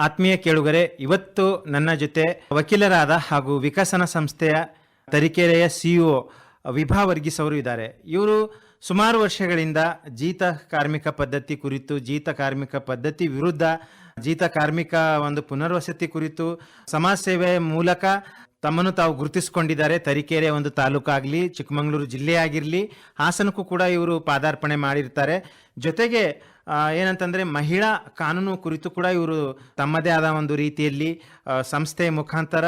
ಆತ್ಮೀಯ ಕೇಳುಗರೆ, ಇವತ್ತು ನನ್ನ ಜೊತೆ ವಕೀಲರಾದ ಹಾಗೂ ವಿಕಸನ ಸಂಸ್ಥೆಯ ತರೀಕೆರೆಯ ಸಿಇಒ ವಿಭಾ ವರ್ಗೀಸ್ ಅವರು ಇದ್ದಾರೆ. ಇವರು ಸುಮಾರು ವರ್ಷಗಳಿಂದ ಜೀತ ಕಾರ್ಮಿಕ ಪದ್ಧತಿ ಕುರಿತು, ಜೀತ ಕಾರ್ಮಿಕ ಪದ್ಧತಿ ವಿರುದ್ಧ, ಜೀತ ಕಾರ್ಮಿಕ ಒಂದು ಪುನರ್ವಸತಿ ಕುರಿತು ಸಮಾಜ ಸೇವೆ ಮೂಲಕ ತಮ್ಮನ್ನು ತಾವು ಗುರುತಿಸಿಕೊಂಡಿದ್ದಾರೆ. ತರೀಕೆರೆ ಒಂದು ತಾಲೂಕಾಗಲಿ, ಚಿಕ್ಕಮಗಳೂರು ಜಿಲ್ಲೆ ಆಗಿರಲಿ, ಹಾಸನಕ್ಕೂ ಕೂಡ ಇವರು ಪಾದಾರ್ಪಣೆ ಮಾಡಿರ್ತಾರೆ. ಜೊತೆಗೆ ಏನಂತಂದರೆ ಮಹಿಳಾ ಕಾನೂನು ಕುರಿತು ಕೂಡ ಇವರು ತಮ್ಮದೇ ಆದ ಒಂದು ರೀತಿಯಲ್ಲಿ ಸಂಸ್ಥೆಯ ಮುಖಾಂತರ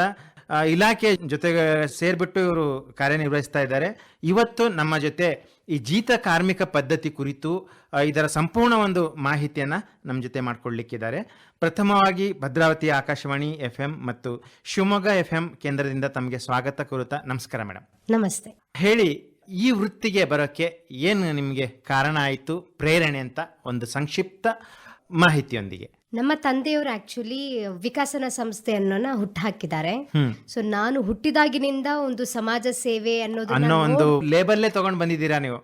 ಇಲಾಖೆ ಜೊತೆಗೆ ಸೇರಿಬಿಟ್ಟು ಇವರು ಕಾರ್ಯನಿರ್ವಹಿಸ್ತಾ ಇದ್ದಾರೆ. ಇವತ್ತು ನಮ್ಮ ಜೊತೆ ಈ ಜೀತ ಕಾರ್ಮಿಕ ಪದ್ಧತಿ ಕುರಿತು ಇದರ ಸಂಪೂರ್ಣ ಒಂದು ಮಾಹಿತಿಯನ್ನು ನಮ್ಮ ಜೊತೆ ಮಾಡಿಕೊಳ್ಳಿಕ್ಕಿದ್ದಾರೆ. ಪ್ರಥಮವಾಗಿ ಭದ್ರಾವತಿ ಆಕಾಶವಾಣಿ FM ಮತ್ತು ಶಿವಮೊಗ್ಗ FM ಕೇಂದ್ರದಿಂದ ತಮಗೆ ಸ್ವಾಗತ ಕೋರುತ್ತಾ. ನಮಸ್ಕಾರ ಮೇಡಮ್. ನಮಸ್ತೆ. ಹೇಳಿ, ಈ ವೃತ್ತಿಗೆ ಬರೋಕ್ಕೆ ಏನು ನಿಮಗೆ ಕಾರಣ ಆಯಿತು, ಪ್ರೇರಣೆ ಅಂತ ಒಂದು ಸಂಕ್ಷಿಪ್ತ ಮಾಹಿತಿಯೊಂದಿಗೆ. ನಮ್ಮ ತಂದೆಯವರು ಆಕ್ಚುಲಿ ವಿಕಸನ ಸಂಸ್ಥೆಯನ್ನ ಹುಟ್ಟುಹಾಕಿದ್ದಾರೆ. ಸೊ ನಾನು ಹುಟ್ಟಿದಾಗಿನಿಂದ ಒಂದು ಸಮಾಜ ಸೇವೆ ಅನ್ನೋ ಒಂದು ಲೇಬಲ್ಲೇ ತಗೊಂಡು ಬಂದಿದ್ದೀರಾ ನೀವು.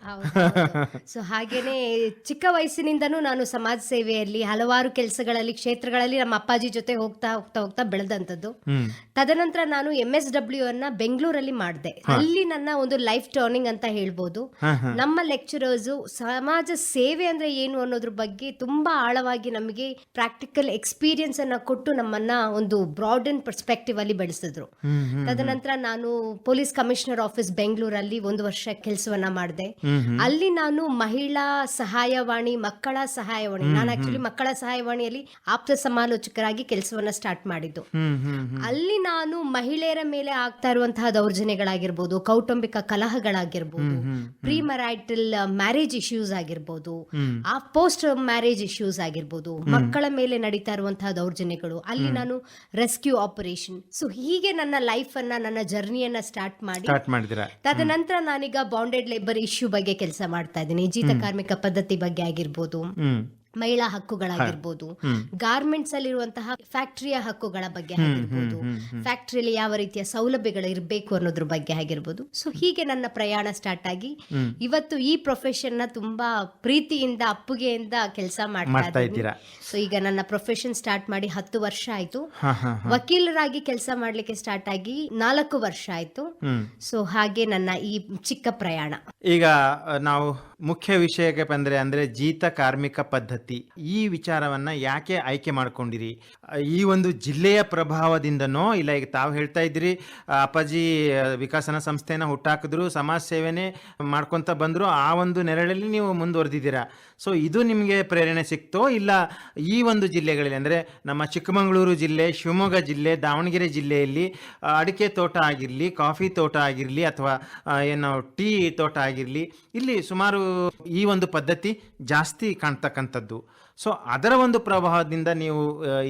ಸೊ ಹಾಗೇನೆ ಚಿಕ್ಕ ವಯಸ್ಸಿನಿಂದನೂ ನಾನು ಸಮಾಜ ಸೇವೆಯಲ್ಲಿ ಹಲವಾರು ಕೆಲಸಗಳಲ್ಲಿ, ಕ್ಷೇತ್ರಗಳಲ್ಲಿ ನಮ್ಮ ಅಪ್ಪಾಜಿ ಜೊತೆ ಹೋಗ್ತಾ ಹೋಗ್ತಾ ಹೋಗ್ತಾ ಬೆಳೆದಂಥದ್ದು. ತದನಂತರ ನಾನು MSW ಅನ್ನ ಬೆಂಗಳೂರಲ್ಲಿ ಮಾಡಿದೆ. ಅಲ್ಲಿ ನನ್ನ ಒಂದು ಲೈಫ್ ಟರ್ನಿಂಗ್ ಅಂತ ಹೇಳ್ಬೋದು. ನಮ್ಮ ಲೆಕ್ಚರರ್ಸ್ ಸಮಾಜ ಸೇವೆ ಅಂದ್ರೆ ಏನು ಅನ್ನೋದ್ರ ಬಗ್ಗೆ ತುಂಬಾ ಆಳವಾಗಿ ನಮಗೆ ಪ್ರಾಕ್ಟಿಕಲ್ ಎಕ್ಸ್ಪೀರಿಯನ್ಸ್ ಅನ್ನ ಕೊಟ್ಟು ನಮ್ಮನ್ನ ಒಂದು ಬ್ರಾಡ್ ಅಂಡ್ ಪರ್ಸ್ಪೆಕ್ಟಿವ್ ಅಲ್ಲಿ ಬೆಳೆಸಿದ್ರು. ತದನಂತರ ನಾನು ಪೊಲೀಸ್ ಕಮಿಷನರ್ ಆಫೀಸ್ ಬೆಂಗಳೂರಲ್ಲಿ 1 ವರ್ಷ ಕೆಲಸವನ್ನ ಮಾಡಿದೆ. ಅಲ್ಲಿ ನಾನು ಮಹಿಳಾ ಸಹಾಯವಾಣಿ, ಮಕ್ಕಳ ಸಹಾಯವಾಣಿ, ನಾನು ಆಕ್ಚುಲಿ ಮಕ್ಕಳ ಸಹಾಯವಾಣಿಯಲ್ಲಿ ಆಪ್ತ ಸಮಾಲೋಚಕರಾಗಿ ಕೆಲಸವನ್ನ ಸ್ಟಾರ್ಟ್ ಮಾಡಿದ್ದು. ಅಲ್ಲಿ ನಾನು ಮಹಿಳೆಯರ ಮೇಲೆ ಆಗ್ತಾ ಇರುವಂತಹ ದೌರ್ಜನ್ಯಗಳಾಗಿರ್ಬೋದು, ಕೌಟುಂಬಿಕ ಕಲಹಗಳಾಗಿರ್ಬೋದು, ಪ್ರೀ ಮ್ಯಾರಿಟಲ್ ಮ್ಯಾರೇಜ್ ಇಶ್ಯೂಸ್ ಆಗಿರ್ಬೋದು, ಆ ಪೋಸ್ಟ್ ಮ್ಯಾರೇಜ್ ಇಶ್ಯೂಸ್ ಆಗಿರ್ಬೋದು, ಮಕ್ಕಳ ಮೇಲೆ ನಡೀತಾ ಇರುವಂತಹ ದೌರ್ಜನ್ಯಗಳು, ಅಲ್ಲಿ ನಾನು ರೆಸ್ಕ್ಯೂ ಆಪರೇಷನ್, ಸೊ ಹೀಗೆ ನನ್ನ ಲೈಫ್ ಅನ್ನ, ನನ್ನ ಜರ್ನಿಯನ್ನ ಸ್ಟಾರ್ಟ್ ಮಾಡಿ ತದನಂತರ ನಾನೀಗ ಬಾಂಡೆಡ್ ಲೇಬರ್ ಇಶ್ಯೂ ಬಗ್ಗೆ ಕೆಲಸ ಮಾಡ್ತಾ ಇದ್ದೀನಿ. ಜೀತ ಕಾರ್ಮಿಕ ಪದ್ಧತಿ ಬಗ್ಗೆ ಆಗಿರ್ಬೋದು, ಮಹಿಳಾ ಹಕ್ಕುಗಳಾಗಿರ್ಬೋದು, ಗಾರ್ಮೆಂಟ್ಸ್ ಅಲ್ಲಿರುವಂತಹ ಫ್ಯಾಕ್ಟರಿಯ ಹಕ್ಕುಗಳ ಬಗ್ಗೆ ಆಗಿರ್ಬೋದು, ಫ್ಯಾಕ್ಟರಿಯಲ್ಲಿ ಯಾವ ರೀತಿಯ ಸೌಲಭ್ಯಗಳು ಇರಬೇಕು ಅನ್ನೋದ್ರ ಬಗ್ಗೆ ಆಗಿರ್ಬೋದು. ಸೊ ಹೀಗೆ ನನ್ನ ಪ್ರಯಾಣ ಸ್ಟಾರ್ಟ್ ಆಗಿ ಇವತ್ತು ಈ ಪ್ರೊಫೆಷನ್ ನ ತುಂಬಾ ಪ್ರೀತಿಯಿಂದ, ಅಪ್ಪುಗೆಯಿಂದ ಕೆಲಸ ಮಾಡ್ತಾ ಇದ್ದೀನಿ. ಸೊ ಈಗ ನನ್ನ ಪ್ರೊಫೆಷನ್ ಸ್ಟಾರ್ಟ್ ಮಾಡಿ 10 ವರ್ಷ ಆಯ್ತು. ವಕೀಲರಾಗಿ ಕೆಲಸ ಮಾಡ್ಲಿಕ್ಕೆ ಸ್ಟಾರ್ಟ್ ಆಗಿ 4 ವರ್ಷ ಆಯ್ತು. ಸೊ ಹಾಗೆ ನನ್ನ ಈ ಚಿಕ್ಕ ಪ್ರಯಾಣ. ಈಗ ನಾವು ಮುಖ್ಯ ವಿಷಯಕ್ಕೆ ಬಂದ್ರೆ, ಅಂದ್ರೆ ಜೀತ ಕಾರ್ಮಿಕ ಪದ್ಧತಿ, ಈ ವಿಚಾರವನ್ನ ಯಾಕೆ ಆಯ್ಕೆ ಮಾಡ್ಕೊಂಡಿರಿ? ಈ ಒಂದು ಜಿಲ್ಲೆಯ ಪ್ರಭಾವದಿಂದನೋ, ಇಲ್ಲ ಈಗ ತಾವು ಹೇಳ್ತಾ ಇದ್ರಿ ಅಪ್ಪಾಜಿ ವಿಕಸನ ಸಂಸ್ಥೆನ ಹುಟ್ಟಾಕಿದ್ರು, ಸಮಾಜ ಸೇವೆನೇ ಮಾಡ್ಕೊಂತ ಬಂದ್ರು, ಆ ಒಂದು ನೆರಳಲ್ಲಿ ನೀವು ಮುಂದುವರೆದಿದ್ದೀರಾ. ಸೊ ಇದು ನಿಮಗೆ ಪ್ರೇರಣೆ ಸಿಕ್ತೋ, ಇಲ್ಲ ಈ ಒಂದು ಜಿಲ್ಲೆಗಳಲ್ಲಿ ಅಂದರೆ ನಮ್ಮ ಚಿಕ್ಕಮಗಳೂರು ಜಿಲ್ಲೆ, ಶಿವಮೊಗ್ಗ ಜಿಲ್ಲೆ, ದಾವಣಗೆರೆ ಜಿಲ್ಲೆಯಲ್ಲಿ ಅಡಿಕೆ ತೋಟ ಆಗಿರಲಿ, ಕಾಫಿ ತೋಟ ಆಗಿರಲಿ, ಅಥವಾ ಏನು ಟೀ ತೋಟ ಆಗಿರಲಿ, ಇಲ್ಲಿ ಸುಮಾರು ಈ ಒಂದು ಪದ್ಧತಿ ಜಾಸ್ತಿ ಕಾಣ್ತಕ್ಕಂಥದ್ದು. ಸೊ ಅದರ ಒಂದು ಪ್ರಭಾವದಿಂದ ನೀವು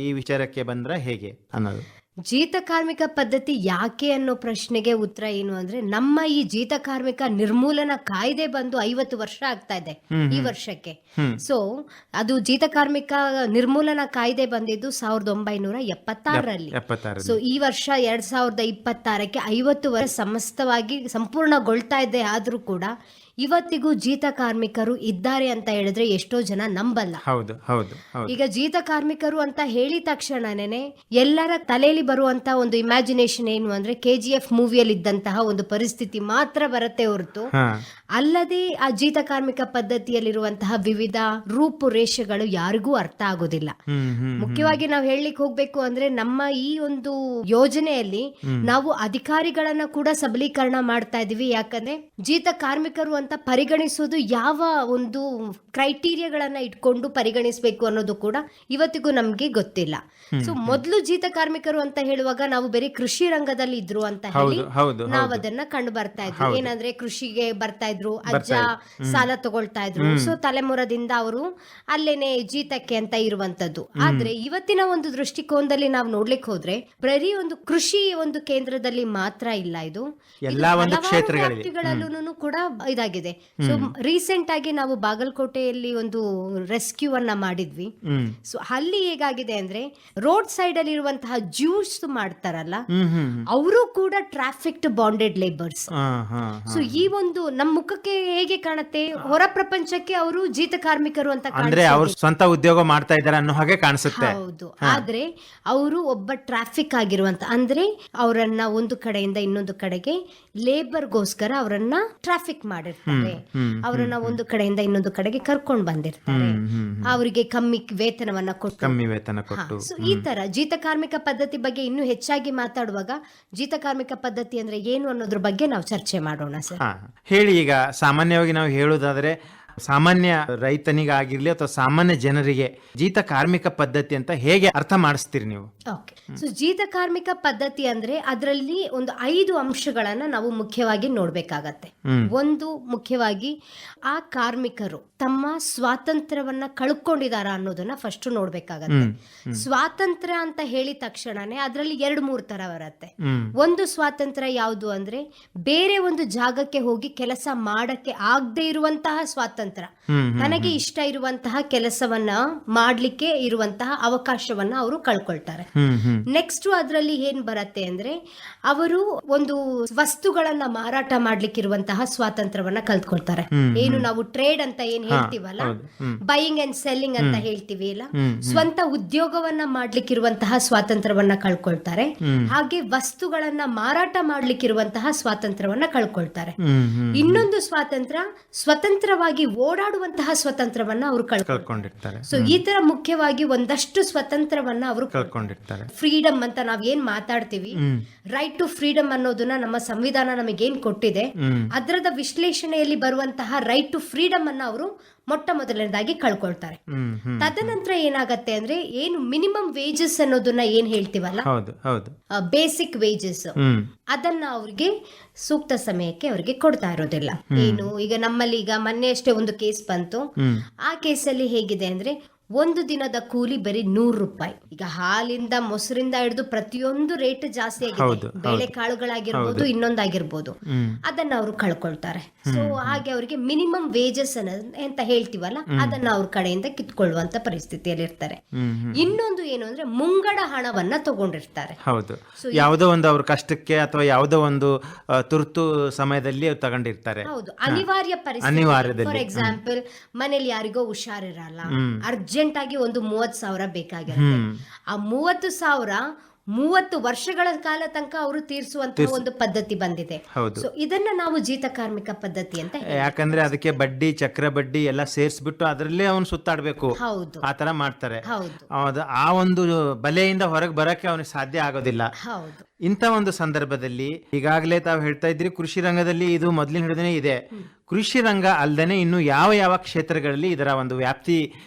ಈ ವಿಚಾರಕ್ಕೆ ಬಂದ್ರೆ ಹೇಗೆ ಅನ್ನೋದು. ಜೀತ ಕಾರ್ಮಿಕ ಪದ್ಧತಿ ಯಾಕೆ ಅನ್ನೋ ಪ್ರಶ್ನೆಗೆ ಉತ್ತರ ಏನು ಅಂದ್ರೆ, ನಮ್ಮ ಈ ಜೀತ ಕಾರ್ಮಿಕ ನಿರ್ಮೂಲನಾ ಕಾಯ್ದೆ ಬಂದು 50 ವರ್ಷ ಆಗ್ತಾ ಇದೆ ಈ ವರ್ಷಕ್ಕೆ. ಸೊ ಅದು ಜೀತ ಕಾರ್ಮಿಕ ನಿರ್ಮೂಲನಾ ಕಾಯ್ದೆ ಬಂದಿದ್ದು 1976ರಲ್ಲಿ. ಸೊ ಈ ವರ್ಷ 2026ಕ್ಕೆ 50 ವರ್ಷ ಸಮಸ್ತವಾಗಿ ಸಂಪೂರ್ಣಗೊಳ್ತಾ ಇದೆ. ಆದ್ರೂ ಕೂಡ ಇವತ್ತಿಗೂ ಜೀತ ಕಾರ್ಮಿಕರು ಇದ್ದಾರೆ ಅಂತ ಹೇಳಿದ್ರೆ ಎಷ್ಟೋ ಜನ ನಂಬಲ್ಲ. ಈಗ ಜೀತ ಕಾರ್ಮಿಕರು ಅಂತ ಹೇಳಿದ ತಕ್ಷಣನೇ ಎಲ್ಲರ ತಲೆಯಲ್ಲಿ ಬರುವಂತ ಒಂದು ಇಮ್ಯಾಜಿನೇಷನ್ ಏನು ಅಂದ್ರೆ, KGF ಮೂವಿಯಲ್ಲಿ ಇದ್ದಂತಹ ಒಂದು ಪರಿಸ್ಥಿತಿ ಮಾತ್ರ ಬರುತ್ತೆ ಹೊರತು, ಅಲ್ಲದೆ ಆ ಜೀತ ಕಾರ್ಮಿಕ ಪದ್ಧತಿಯಲ್ಲಿರುವಂತಹ ವಿವಿಧ ರೂಪುರೇಷೆಗಳು ಯಾರಿಗೂ ಅರ್ಥ ಆಗೋದಿಲ್ಲ. ಮುಖ್ಯವಾಗಿ ನಾವು ಹೇಳಲಿಕ್ಕೆ ಹೋಗ್ಬೇಕು ಅಂದ್ರೆ, ನಮ್ಮ ಈ ಒಂದು ಯೋಜನೆಯಲ್ಲಿ ನಾವು ಅಧಿಕಾರಿಗಳನ್ನ ಕೂಡ ಸಬಲೀಕರಣ ಮಾಡ್ತಾ ಇದೀವಿ. ಯಾಕಂದ್ರೆ ಜೀತ ಕಾರ್ಮಿಕರು ಅಂತ ಪರಿಗಣಿಸೋದು ಯಾವ ಒಂದು ಕ್ರೈಟೀರಿಯಾಗಳನ್ನ ಇಟ್ಕೊಂಡು ಪರಿಗಣಿಸಬೇಕು ಅನ್ನೋದು ಕೂಡ ಇವತ್ತಿಗೂ ನಮ್ಗೆ ಗೊತ್ತಿಲ್ಲ. ಸೊ ಮೊದಲು ಜೀತ ಕಾರ್ಮಿಕರು ಅಂತ ಹೇಳುವಾಗ ನಾವು ಬೇರೆ ಕೃಷಿ ರಂಗದಲ್ಲಿ ಇದ್ರು ಅಂತ ಹೇಳಿ ನಾವು ಅದನ್ನ ಕಂಡು ಬರ್ತಾ ಇದ್ವಿ. ಏನಂದ್ರೆ ಕೃಷಿಗೆ ಬರ್ತಾ ಇದ್ರು, ಅಜ್ಜ ಸಾಲ ತಗೊಳ್ತಾ ಇದ್ರು, ಸೊ ತಲೆಮುರದಿಂದ ಅವರು ಅಲ್ಲೇನೆ ಜೀತಕ್ಕೆ ಅಂತ ಇರುವಂತದ್ದು. ಆದ್ರೆ ಇವತ್ತಿನ ಒಂದು ದೃಷ್ಟಿಕೋನದಲ್ಲಿ ನಾವು ನೋಡ್ಲಿಕ್ಕೆ ಹೋದ್ರೆ ಬರೀ ಒಂದು ಕೃಷಿ ಒಂದು ಕೇಂದ್ರದಲ್ಲಿ ಮಾತ್ರ ಇಲ್ಲ, ಇದು ಎಲ್ಲಾ ಒಂದು ಕ್ಷೇತ್ರಗಳಲ್ಲೂ ಕೂಡ ಇದಾಗಿದೆ. ಆಗಿದೆ. ಸೊ ರೀಸೆಂಟ್ ಆಗಿ ನಾವು ಬಾಗಲಕೋಟೆಯಲ್ಲಿ ಒಂದು ರೆಸ್ಕ್ಯೂ ಅನ್ನ ಮಾಡಿದ್ವಿ. ಸೊ ಅಲ್ಲಿ ಹೇಗಾಗಿದೆ ಅಂದ್ರೆ ರೋಡ್ ಸೈಡ್ ಅಲ್ಲಿ ಇರುವಂತಹ ಜ್ಯೂಸ್ ಮಾಡ್ತಾರಲ್ಲ, ಅವರು ಕೂಡ ಟ್ರಾಫಿಕ್ಡ್ ಬಾಂಡೆಡ್ ಲೇಬರ್ಸ್. ಸೊ ಈ ಒಂದು ನಮ್ಮ ಮುಖಕ್ಕೆ ಹೇಗೆ ಕಾಣುತ್ತೆ, ಹೊರ ಪ್ರಪಂಚಕ್ಕೆ ಅವರು ಜೀತ ಕಾರ್ಮಿಕರು ಅಂತ ಅಂದ್ರೆ ಅವ್ರು ಸ್ವಂತ ಉದ್ಯೋಗ ಮಾಡ್ತಾ ಇದ್ದಾರೆ ಅನ್ನೋ ಹಾಗೆ ಕಾಣಿಸುತ್ತೆ. ಹೌದು, ಆದ್ರೆ ಅವರು ಒಬ್ಬ ಟ್ರಾಫಿಕ್ ಆಗಿರುವಂತ, ಅಂದ್ರೆ ಅವರನ್ನ ಒಂದು ಕಡೆಯಿಂದ ಇನ್ನೊಂದು ಕಡೆಗೆ ಲೇಬರ್ಗೋಸ್ಕರ ಅವರನ್ನ ಟ್ರಾಫಿಕ್ ಮಾಡಿರ್ತಾರೆ, ಅವರನ್ನ ಒಂದು ಕಡೆಯಿಂದ ಇನ್ನೊಂದು ಕಡೆಗೆ ಕರ್ಕೊಂಡು ಬಂದಿರ್ತಾರೆ, ಅವರಿಗೆ ಕಮ್ಮಿ ವೇತನವನ್ನ ಕೊಟ್ಟು. ಸೊ ಈ ತರ ಜೀತ ಕಾರ್ಮಿಕ ಪದ್ಧತಿ ಬಗ್ಗೆ ಇನ್ನೂ ಹೆಚ್ಚಾಗಿ ಮಾತಾಡುವಾಗ ಜೀತ ಕಾರ್ಮಿಕ ಪದ್ಧತಿ ಅಂದ್ರೆ ಏನು ಅನ್ನೋದ್ರ ಬಗ್ಗೆ ನಾವು ಚರ್ಚೆ ಮಾಡೋಣ ಸರ್. ಹೇಳಿ. ಈಗ ಸಾಮಾನ್ಯವಾಗಿ ನಾವು ಹೇಳುವುದಾದ್ರೆ ಸಾಮಾನ್ಯ ರೈತನಿಗಾಗಿರ್ಲಿ ಅಥವಾ ಸಾಮಾನ್ಯ ಜನರಿಗೆ ಜೀತ ಕಾರ್ಮಿಕ ಪದ್ಧತಿ ಅಂತ ಹೇಗೆ ಅರ್ಥ ಮಾಡಿಸ್ತೀರಿ ನೀವು? ಓಕೆ, ಸೊ ಜೀತ ಕಾರ್ಮಿಕ ಪದ್ಧತಿ ಅಂದ್ರೆ ಅದರಲ್ಲಿ ಒಂದು 5 ಅಂಶಗಳನ್ನ ನಾವು ಮುಖ್ಯವಾಗಿ ನೋಡ್ಬೇಕಾಗತ್ತೆ. ಒಂದು, ಮುಖ್ಯವಾಗಿ ಆ ಕಾರ್ಮಿಕರು ತಮ್ಮ ಸ್ವಾತಂತ್ರ್ಯವನ್ನ ಕಳ್ಕೊಂಡಿದಾರ ಅನ್ನೋದನ್ನ ಫಸ್ಟ್ ನೋಡ್ಬೇಕಾಗತ್ತೆ. ಸ್ವಾತಂತ್ರ್ಯ ಅಂತ ಹೇಳಿದ ತಕ್ಷಣನೇ ಅದರಲ್ಲಿ 2-3 ತರ ಬರುತ್ತೆ. ಒಂದು ಸ್ವಾತಂತ್ರ್ಯ ಯಾವುದು ಅಂದ್ರೆ ಬೇರೆ ಒಂದು ಜಾಗಕ್ಕೆ ಹೋಗಿ ಕೆಲಸ ಮಾಡಕ್ಕೆ ಆಗದೆ ಇರುವಂತಹ ಸ್ವಾತಂತ್ರ್ಯ, ತನಗೆ ಇಷ್ಟ ಇರುವಂತಹ ಕೆಲಸವನ್ನ ಮಾಡ್ಲಿಕ್ಕೆ ಇರುವಂತಹ ಅವಕಾಶವನ್ನ ಅವರು ಕಳ್ಕೊಳ್ತಾರೆ. ನೆಕ್ಸ್ಟ್ ಅದರಲ್ಲಿ ಏನ್ ಬರುತ್ತೆ ಅಂದ್ರೆ ಅವರು ಒಂದು ವಸ್ತುಗಳನ್ನ ಮಾರಾಟ ಮಾಡ್ಲಿಕ್ಕೆ ಇರುವಂತಹ ಸ್ವಾತಂತ್ರ್ಯವನ್ನ ಕಲ್ತ್ಕೊಳ್ತಾರೆ. ಏನು ನಾವು ಟ್ರೇಡ್ ಅಂತ ಏನ್ ಹೇಳ್ತೀವಲ್ಲ, ಬೈಯಿಂಗ್ ಅಂಡ್ ಸೆಲ್ಲಿಂಗ್ ಅಂತ ಹೇಳ್ತೀವಿ ಇಲ್ಲ, ಸ್ವಂತ ಉದ್ಯೋಗವನ್ನ ಮಾಡ್ಲಿಕ್ಕೆ ಇರುವಂತಹ ಸ್ವಾತಂತ್ರ್ಯವನ್ನ ಕಳ್ಕೊಳ್ತಾರೆ. ಹಾಗೆ ವಸ್ತುಗಳನ್ನ ಮಾರಾಟ ಮಾಡ್ಲಿಕ್ಕಿರುವಂತಹ ಸ್ವಾತಂತ್ರ್ಯವನ್ನ ಕಳ್ಕೊಳ್ತಾರೆ. ಇನ್ನೊಂದು ಸ್ವಾತಂತ್ರ್ಯ, ಸ್ವತಂತ್ರವಾಗಿ ಓಡಾಡುವಂತಹ ಸ್ವತಂತ್ರವನ್ನ ಅವರು ಕಳ್ಕೊಂಡಿರ್ತಾರೆ. ಸೊ ಈ ತರ ಮುಖ್ಯವಾಗಿ ಒಂದಷ್ಟು ಸ್ವತಂತ್ರವನ್ನ ಅವರು ಕಳ್ಕೊಂಡಿರ್ತಾರೆ. ಫ್ರೀಡಮ್ ಅಂತ ನಾವ್ ಏನ್ ಮಾತಾಡ್ತೀವಿ, ರೈಟ್ ಟು ಫ್ರೀಡಮ್ ಅನ್ನೋದನ್ನ ನಮ್ಮ ಸಂವಿಧಾನ ನಮಗೇನ್ ಕೊಟ್ಟಿದೆ, ಅದರದ ವಿಶ್ಲೇಷಣೆಯಲ್ಲಿ ಬರುವಂತಹ ರೈಟ್ ಟು ಫ್ರೀಡಮ್ ಅನ್ನ ಅವರು ಮೊಟ್ಟ ಮೊದಲನೇದಾಗಿ ಕಳ್ಕೊಳ್ತಾರೆ. ತದನಂತರ ಏನಾಗತ್ತೆ ಅಂದ್ರೆ ಏನು ಮಿನಿಮಮ್ ವೇಜಸ್ ಅನ್ನೋದನ್ನ ಏನ್ ಹೇಳ್ತೀವಲ್ಲ, ಬೇಸಿಕ್ ವೇಜಸ್, ಅದನ್ನ ಅವ್ರಿಗೆ ಸೂಕ್ತ ಸಮಯಕ್ಕೆ ಅವ್ರಿಗೆ ಕೊಡ್ತಾ ಇರೋದಿಲ್ಲ. ಏನು ಈಗ ನಮ್ಮಲ್ಲಿ ಈಗ ಮೊನ್ನೆ ಅಷ್ಟೇ ಒಂದು ಕೇಸ್ ಬಂತು. ಆ ಕೇಸಲ್ಲಿ ಹೇಗಿದೆ ಅಂದ್ರೆ ಒಂದು ದಿನದ ಕೂಲಿ ಬರೀ 100 ರೂಪಾಯಿ. ಈಗ ಹಾಲಿಂದ ಮೊಸರಿಂದ ಹಿಡಿದು ಪ್ರತಿಯೊಂದು ರೇಟ್ ಜಾಸ್ತಿ ಆಗಿದೆ. ಬೇಳೆ ಕಾಳುಗಳಾಗಿರ್ಬೋದು, ಇನ್ನೊಂದಾಗಿರ್ಬೋದು, ಅದನ್ನ ಅವರು ಕಳ್ಕೊಳ್ತಾರೆ. ಸೊ ಹಾಗೆ ಅವರಿಗೆ ಮಿನಿಮಮ್ ವೇಜಸ್ ಅಂತ ಹೇಳ್ತೀವಲ್ಲ, ಅದನ್ನ ಅವ್ರ ಕಡೆಯಿಂದ ಕಿತ್ಕೊಳ್ಳುವಂತ ಪರಿಸ್ಥಿತಿಯಲ್ಲಿ ಇರ್ತಾರೆ. ಇನ್ನೊಂದು ಏನು ಅಂದ್ರೆ ಮುಂಗಡ ಹಣವನ್ನ ತಗೊಂಡಿರ್ತಾರೆ. ಯಾವುದೋ ಒಂದು ಅವ್ರ ಕಷ್ಟಕ್ಕೆ ಅಥವಾ ಯಾವುದೋ ಒಂದು ತುರ್ತು ಸಮಯದಲ್ಲಿ ತಗೊಂಡಿರ್ತಾರೆ. ಹೌದು, ಅನಿವಾರ್ಯ ಪರಿಸ್ಥಿತಿ. ಫಾರ್ ಎಕ್ಸಾಂಪಲ್, ಮನೇಲಿ ಯಾರಿಗೋ ಹುಷಾರಿರಲ್ಲ, ಅರ್ಜೆಂಟ್ ಆಗಿ ಒಂದು 30,000 ಬೇಕಾಗಿರುತ್ತೆ. ಆ 30,000 30 ವರ್ಷಗಳ ಕಾಲ ತನಕ ಅವರು ತೀರಿಸುವಂತಹ ಒಂದು ಪದ್ಧತಿ ಬಂದಿದೆ. ಸೊ ಇದನ್ನ ನಾವು ಜೀತ ಕಾರ್ಮಿಕ ಪದ್ಧತಿ ಅಂತ, ಯಾಕಂದ್ರೆ ಅದಕ್ಕೆ ಬಡ್ಡಿ, ಚಕ್ರ ಬಡ್ಡಿ ಎಲ್ಲ ಸೇರಿಸ್ಬಿಟ್ಟು ಅದರಲ್ಲೇ ಅವನು ಸುತ್ತಾಡ್ಬೇಕು. ಹೌದು, ಆ ತರ ಮಾಡ್ತಾರೆ. ಆ ಒಂದು ಬಲೆಯಿಂದ ಹೊರಗೆ ಬರಕ್ಕೆ ಅವನಿಗೆ ಸಾಧ್ಯ ಆಗೋದಿಲ್ಲ. ಹೌದು. ಇಂಥ ಒಂದು ಸಂದರ್ಭದಲ್ಲಿ ಈಗಾಗಲೇ ತಾವು ಹೇಳ್ತಾ ಇದ್ರಿ, ಕೃಷಿ ರಂಗದಲ್ಲಿ ಇದು ಮೊದಲಿನ ಹಿಡಿದೇ ಇದೆ. ಕೃಷಿ ರಂಗ ಅಲ್ಲದೆ ಇನ್ನು ಯಾವ ಯಾವ ಕ್ಷೇತ್ರಗಳಲ್ಲಿ ಇದರ ಒಂದು ವ್ಯಾಪ್ತಿ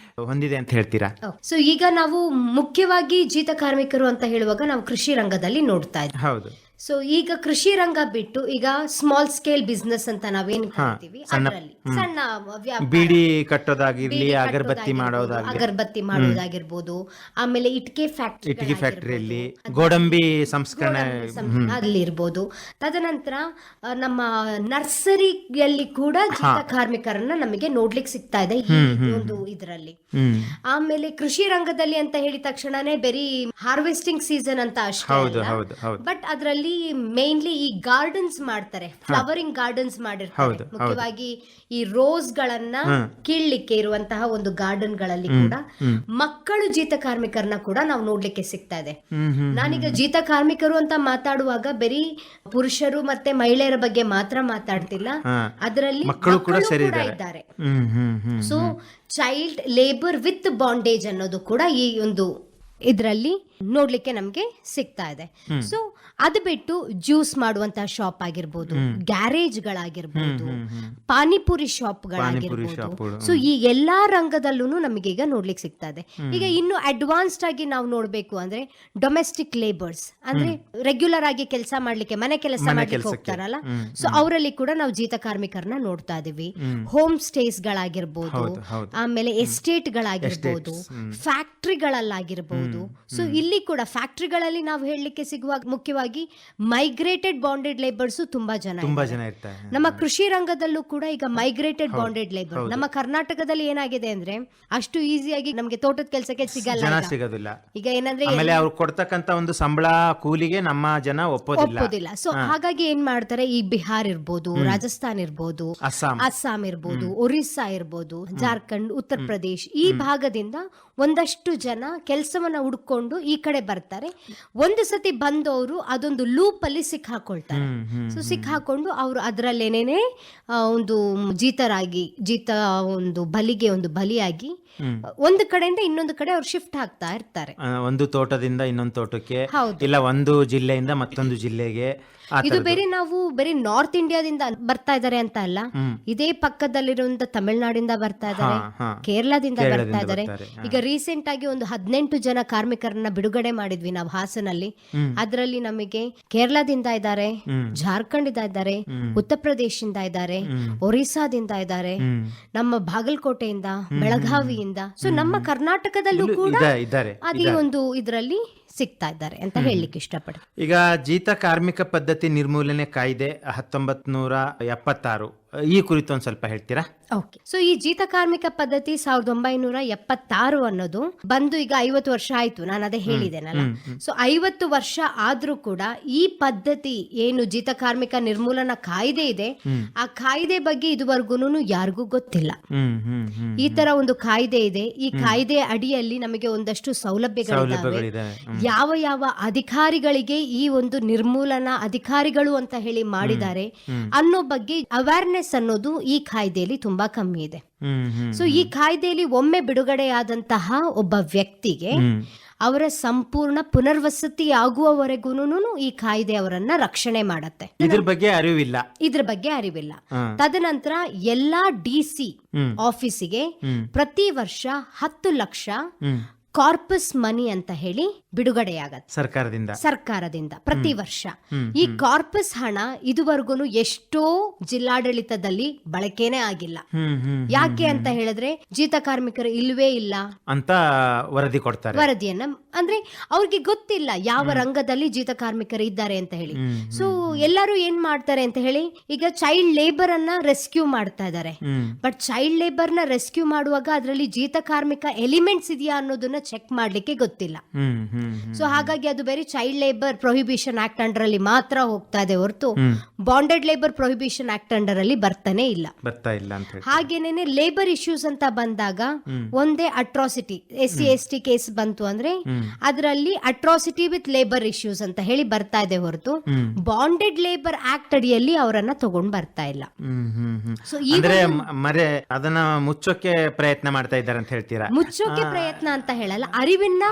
ಹೊಂದಿದೆ ಅಂತ ಹೇಳ್ತೀರಾ? ಸೊ ಈಗ ನಾವು ಮುಖ್ಯವಾಗಿ ಜೀತ ಕಾರ್ಮಿಕರು ಅಂತ ಹೇಳುವಾಗ ನಾವು ಕೃಷಿ ರಂಗದಲ್ಲಿ ನೋಡ್ತಾ ಇದ್ದೀವಿ. ಹೌದು. ಸೊ ಈಗ ಕೃಷಿ ರಂಗ ಬಿಟ್ಟು ಈಗ ಸ್ಮಾಲ್ ಸ್ಕೇಲ್ ಬಿಸ್ನೆಸ್ ಅಂತ ನಾವೇನ್ ಹೇಳ್ತೀವಿ, ಅದರಲ್ಲಿ ಸಣ್ಣ ಬೀಡಿ ಕಟ್ಟೋದಾಗಿರ್ಲಿ, ಅಗರಬತ್ತಿ ಮಾಡೋದಾಗಿರ್ಬೋದು, ಆಮೇಲೆ ಇಟ್ಟಿಗೆ ಫ್ಯಾಕ್ಟರಿಯಲ್ಲಿ ಗೋಡಂಬಿ ಸಂಸ್ಕರಣೆ ಅಲ್ಲಿ ಇರ್ಬೋದು. ತದನಂತರ ನಮ್ಮ ನರ್ಸರಿಯಲ್ಲಿ ಕೂಡ ಜೀತ ಕಾರ್ಮಿಕರನ್ನ ನಮಗೆ ನೋಡ್ಲಿಕ್ಕೆ ಸಿಗ್ತಾ ಇದೆ ಈ ಒಂದು ಇದರಲ್ಲಿ. ಆಮೇಲೆ ಕೃಷಿ ರಂಗದಲ್ಲಿ ಅಂತ ಹೇಳಿದ ತಕ್ಷಣನೇ ಬರೀ ಹಾರ್ವೆಸ್ಟಿಂಗ್ ಸೀಸನ್ ಅಂತ ಅಷ್ಟೇ ಅಲ್ಲ, ಬಟ್ ಅದರಲ್ಲಿ ಮೇನ್ಲಿ ಈ ಗಾರ್ಡನ್ಸ್ ಮಾಡ್ತಾರೆ, ಫ್ಲವರಿಂಗ್ ಗಾರ್ಡನ್ಸ್ ಮಾಡಿರ್ತಾರೆ. ಮುಖ್ಯವಾಗಿ ಈ ರೋಸ್ ಗಳನ್ನ ಕೀಳ್ಲಿಕ್ಕೆ ಇರುವಂತಹ ಒಂದು ಗಾರ್ಡನ್ ಗಳಲ್ಲಿ ಕೂಡ ಮಕ್ಕಳು ಜೀತ ಕಾರ್ಮಿಕರನ್ನ ಕೂಡ ನಾವು ನೋಡ್ಲಿಕ್ಕೆ ಸಿಗ್ತಾ ಇದೆ. ನಾನೀಗ ಜೀತ ಕಾರ್ಮಿಕರು ಅಂತ ಮಾತಾಡುವಾಗ ಬರೀ ಪುರುಷರು ಮತ್ತೆ ಮಹಿಳೆಯರ ಬಗ್ಗೆ ಮಾತ್ರ ಮಾತಾಡ್ತಿಲ್ಲ, ಅದರಲ್ಲಿ ಮಕ್ಕಳು ಕೂಡ ಇದ್ದಾರೆ. So child labour with bondage ಅನ್ನೋದು ಕೂಡ ಈ ಒಂದು ಇದರಲ್ಲಿ ನೋಡ್ಲಿಕ್ಕೆ ನಮ್ಗೆ ಸಿಗ್ತಾ ಇದೆ. ಸೊ ಅದು ಬಿಟ್ಟು ಜ್ಯೂಸ್ ಮಾಡುವಂತಹ ಶಾಪ್ ಆಗಿರ್ಬೋದು, ಗ್ಯಾರೇಜ್ ಗಳಾಗಿರ್ಬೋದು, ಪಾನಿಪುರಿ ಶಾಪ್ ಗಳಾಗಿರ್ಬೋದು. ಸೊ ಈ ಎಲ್ಲಾ ರಂಗದಲ್ಲೂ ನಮಗೆ ಈಗ ನೋಡ್ಲಿಕ್ಕೆ ಸಿಗ್ತಾ ಇದೆ. ಈಗ ಇನ್ನು ಅಡ್ವಾನ್ಸ್ಡ್ ಆಗಿ ನಾವು ನೋಡ್ಬೇಕು ಅಂದ್ರೆ ಡೊಮೆಸ್ಟಿಕ್ ಲೇಬರ್ಸ್, ಅಂದ್ರೆ ರೆಗ್ಯುಲರ್ ಆಗಿ ಕೆಲಸ ಮಾಡ್ಲಿಕ್ಕೆ, ಮನೆ ಕೆಲಸ ಮಾಡ್ಲಿಕ್ಕೆ ಹೋಗ್ತಾರಲ್ಲ, ಸೊ ಅವರಲ್ಲಿ ಕೂಡ ನಾವು ಜೀತ ಕಾರ್ಮಿಕರನ್ನ ನೋಡ್ತಾ ಇದೀವಿ. ಹೋಮ್ ಸ್ಟೇಸ್ ಗಳಾಗಿರ್ಬೋದು, ಆಮೇಲೆ ಎಸ್ಟೇಟ್ ಗಳಾಗಿರ್ಬೋದು, ಫ್ಯಾಕ್ಟ್ರಿಗಳಲ್ಲಾಗಿರ್ಬೋದು. ಸೊ ಇಲ್ಲಿ ಇಲ್ಲಿ ಕೂಡ ಫ್ಯಾಕ್ಟ್ರಿಗಳಲ್ಲಿ ನಾವು ಹೇಳಲಿಕ್ಕೆ ಸಿಗುವ ಮುಖ್ಯವಾಗಿ ಮೈಗ್ರೇಟೆಡ್ ಬಾಂಡೆಡ್ ಲೇಬರ್ಸ್ ತುಂಬಾ ಜನ ಇರ್ತಾರೆ. ನಮ್ಮ ಕೃಷಿ ರಂಗದಲ್ಲೂ ಕೂಡ ಈಗ ಮೈಗ್ರೇಟೆಡ್ ಬಾಂಡೆಡ್ ಲೇಬರ್ ನಮ್ಮ ಕರ್ನಾಟಕದಲ್ಲಿ ಏನಾಗಿದೆ ಅಂದ್ರೆ ಅಷ್ಟು ಈಸಿಯಾಗಿ ನಮ್ಗೆ ತೋಟದ ಕೆಲಸಕ್ಕೆ ಸಿಗೋದಿಲ್ಲ. ಈಗ ಏನಂದ್ರೆ ಆಮೇಲೆ ಅವ್ರು ಕೊಡ್ತಕ್ಕಂತ ಒಂದು ಸಂಬಳ ಕೂಲಿಗೆ ನಮ್ಮ ಜನ ಒಪ್ಪೋದಿಲ್ಲ. ಸೊ ಹಾಗಾಗಿ ಏನ್ ಮಾಡ್ತಾರೆ, ಈ ಬಿಹಾರ್ ಇರ್ಬೋದು, ರಾಜಸ್ಥಾನ್ ಇರ್ಬೋದು, ಅಸ್ಸಾಂ ಇರ್ಬೋದು, ಒರಿಸ್ಸಾ ಇರ್ಬೋದು, ಜಾರ್ಖಂಡ್, ಉತ್ತರ ಪ್ರದೇಶ್, ಈ ಭಾಗದಿಂದ ಒಂದಷ್ಟು ಜನ ಕೆಲಸವನ್ನ ಹುಡ್ಕೊಂಡು ಈ ಕಡೆ ಬರ್ತಾರೆ. ಒಂದು ಸತಿ ಬಂದವರು ಅದೊಂದು ಲೂಪ್ ಅಲ್ಲಿ ಸಿಕ್ಕಾಕೊಳ್ತಾರೆ. ಸೊ ಸಿಕ್ಕಾಕೊಂಡು ಅವರು ಅದರಲ್ಲೇನೇನೆ ಒಂದು ಜೀತ ಒಂದು ಬಲಿಯಾಗಿ ಒಂದು ಕಡೆಯಿಂದ ಇನ್ನೊಂದು ಕಡೆ ಅವ್ರು ಶಿಫ್ಟ್ ಆಗ್ತಾ ಇರ್ತಾರೆ. ಒಂದು ತೋಟದಿಂದ ಇನ್ನೊಂದು ತೋಟಕ್ಕೆ, ಇಲ್ಲ ಒಂದು ಜಿಲ್ಲೆಯಿಂದ ಮತ್ತೊಂದು ಜಿಲ್ಲೆಗೆ. ಇದು ಬೇರೆ ನಾರ್ತ್ ಇಂಡಿಯಾದಿಂದ ಬರ್ತಾ ಇದಾರೆ ಅಂತ ಅಲ್ಲ, ಇದೇ ಪಕ್ಕದಲ್ಲಿರುವಂತ ತಮಿಳುನಾಡಿಂದ ಬರ್ತಾ ಇದಾರೆ, ಕೇರಳದಿಂದ ಬರ್ತಾ ಇದಾರೆ. ಈಗ ರೀಸೆಂಟ್ ಆಗಿ ಒಂದು 18 ಜನ ಕಾರ್ಮಿಕರನ್ನ ಬಿಡುಗಡೆ ಮಾಡಿದ್ವಿ ನಾವು ಹಾಸನಲ್ಲಿ. ಅದರಲ್ಲಿ ನಮಗೆ ಕೇರಳದಿಂದ ಇದ್ದಾರೆ, ಜಾರ್ಖಂಡ್ ಇದ್ದಾರೆ, ಉತ್ತರ ಪ್ರದೇಶದಿಂದ ಇದ್ದಾರೆ, ಒರಿಸ್ಸಾದಿಂದ ಇದ್ದಾರೆ, ನಮ್ಮ ಬಾಗಲಕೋಟೆಯಿಂದ, ಬೆಳಗಾವಿಯಿಂದ. ಸೊ ನಮ್ಮ ಕರ್ನಾಟಕದಲ್ಲೂ ಕೂಡ ಅದೇ ಒಂದು ಇದರಲ್ಲಿ ಸಿಗ್ತಾ ಇದ್ದಾರೆ ಅಂತ ಹೇಳಲಿಕ್ಕೆ ಇಷ್ಟಪಡ್ತೀನಿ. ಈಗ ಜೀತ ಕಾರ್ಮಿಕ ಪದ್ಧತಿ ನಿರ್ಮೂಲನೆ ಕಾಯ್ದೆ 1976 ಈ ಕುರಿತು ಒಂದ್ ಸ್ವಲ್ಪ ಹೇಳ್ತೀರಾ? ಓಕೆ. ಸೊ ಈ ಜೀತ ಕಾರ್ಮಿಕ ಪದ್ಧತಿ 1976 ಅನ್ನೋದು ಬಂದು ಈಗ 50 ವರ್ಷ ಆಯ್ತು, ನಾನು ಅದೇ ಹೇಳಿದ್ದೇನಲ್ಲ. ಸೊ 50 ವರ್ಷ ಆದ್ರೂ ಕೂಡ ಈ ಪದ್ಧತಿ ಏನು ಜೀತ ಕಾರ್ಮಿಕ ನಿರ್ಮೂಲನಾ ಕಾಯ್ದೆ ಇದೆ, ಆ ಕಾಯ್ದೆ ಬಗ್ಗೆ ಇದುವರೆಗೂ ಯಾರಿಗೂ ಗೊತ್ತಿಲ್ಲ. ಈ ತರ ಒಂದು ಕಾಯ್ದೆ ಇದೆ. ಈ ಕಾಯ್ದೆ ಅಡಿಯಲ್ಲಿ ನಮಗೆ ಒಂದಷ್ಟು ಸೌಲಭ್ಯಗಳಿವೆ. ಯಾವ ಅಧಿಕಾರಿಗಳಿಗೆ ಈ ಒಂದು ನಿರ್ಮೂಲನಾ ಅಧಿಕಾರಿಗಳು ಅಂತ ಹೇಳಿ ಮಾಡಿದ್ದಾರೆ ಅನ್ನೋ ಬಗ್ಗೆ ಅವೇರ್ನೆಸ್ ಅನ್ನೋದು ಈ ಕಾಯ್ದೆಯಲ್ಲಿ ತುಂಬಾ ಕಮ್ಮಿ ಇದೆ. ಸೊ ಈ ಕಾಯ್ದೆಯಲ್ಲಿ ಒಮ್ಮೆ ಬಿಡುಗಡೆಯಾದಂತಹ ಒಬ್ಬ ವ್ಯಕ್ತಿಗೆ ಅವರ ಸಂಪೂರ್ಣ ಪುನರ್ವಸತಿ ಆಗುವವರೆಗೂ ಈ ಕಾಯ್ದೆ ಅವರನ್ನ ರಕ್ಷಣೆ ಮಾಡತ್ತೆ. ಇದ್ರ ಬಗ್ಗೆ ಅರಿವಿಲ್ಲ. ತದನಂತರ ಎಲ್ಲಾ DC ಆಫೀಸಿಗೆ ಪ್ರತಿ ವರ್ಷ 10 ಲಕ್ಷ ಕಾರ್ಪಸ್ ಮನಿ ಅಂತ ಹೇಳಿ ಬಿಡುಗಡೆಯಾಗತ್ತೆ ಸರ್ಕಾರದಿಂದ ಪ್ರತಿ ವರ್ಷ. ಈ ಕಾರ್ಪಸ್ ಹಣ ಇದುವರೆಗೂ ಎಷ್ಟೋ ಜಿಲ್ಲಾಡಳಿತದಲ್ಲಿ ಬಳಕೆನೇ ಆಗಿಲ್ಲ. ಯಾಕೆ ಅಂತ ಹೇಳಿದ್ರೆ ಜೀತ ಕಾರ್ಮಿಕರು ಇಲ್ವೇ ಇಲ್ಲ ಅಂತ ವರದಿಯನ್ನ, ಅಂದ್ರೆ ಅವ್ರಿಗೆ ಗೊತ್ತಿಲ್ಲ ಯಾವ ರಂಗದಲ್ಲಿ ಜೀತ ಕಾರ್ಮಿಕರು ಇದ್ದಾರೆ ಅಂತ ಹೇಳಿ. ಸೊ ಎಲ್ಲರೂ ಏನ್ ಮಾಡ್ತಾರೆ ಅಂತ ಹೇಳಿ, ಈಗ ಚೈಲ್ಡ್ ಲೇಬರ್ ಅನ್ನ ರೆಸ್ಕ್ಯೂ ಮಾಡ್ತಾ ಇದ್ದಾರೆ. ಬಟ್ ಚೈಲ್ಡ್ ಲೇಬರ್ ನ ರೆಸ್ಕ್ಯೂ ಮಾಡುವಾಗ ಅದರಲ್ಲಿ ಜೀತ ಕಾರ್ಮಿಕ ಎಲಿಮೆಂಟ್ಸ್ ಇದೆಯಾ ಅನ್ನೋದನ್ನ ಚೆಕ್ ಮಾಡ್ಲಿಕ್ಕೆ ಗೊತ್ತಿಲ್ಲ. ಸೊ ಹಾಗಾಗಿ ಅದು ಬೇರೆ child labour prohibition act under ಅಲ್ಲಿ ಮಾತ್ರ ಹೋಗ್ತಾ ಇದೆ ಹೊರತು bonded labour prohibition act under ಅಲ್ಲಿ ಬರ್ತಾನೆ ಇಲ್ಲ. ಹಾಗೇನೇನೆ ಲೇಬರ್ ಇಶ್ಯೂಸ್ ಅಂತ ಬಂದಾಗ ಒಂದೇ ಅಟ್ರಾಸಿಟಿ SC/ST ಕೇಸ್ ಬಂತು ಅಂದ್ರೆ ಅದರಲ್ಲಿ ಅಟ್ರಾಸಿಟಿ ವಿತ್ ಲೇಬರ್ ಇಶ್ಯೂಸ್ ಅಂತ ಹೇಳಿ ಬರ್ತಾ ಇದೆ ಹೊರತು ಬಾಂಡೆಡ್ ಲೇಬರ್ ಆಕ್ಟ್ ಅಡಿಯಲ್ಲಿ ಅವರನ್ನ ತಗೊಂಡ್ ಬರ್ತಾ ಇಲ್ಲ. ಸೊ ಅದನ್ನ ಮುಚ್ಚೋಕೆ ಪ್ರಯತ್ನ ಮಾಡ್ತಾ ಇದ್ದಾರೆ ಅಂತ ಹೇಳ್ತೀರಾ? ಮುಚ್ಚೋಕೆ ಪ್ರಯತ್ನ ಅಂತ ಹೇಳಲ್ಲ, ಅರಿವಿನ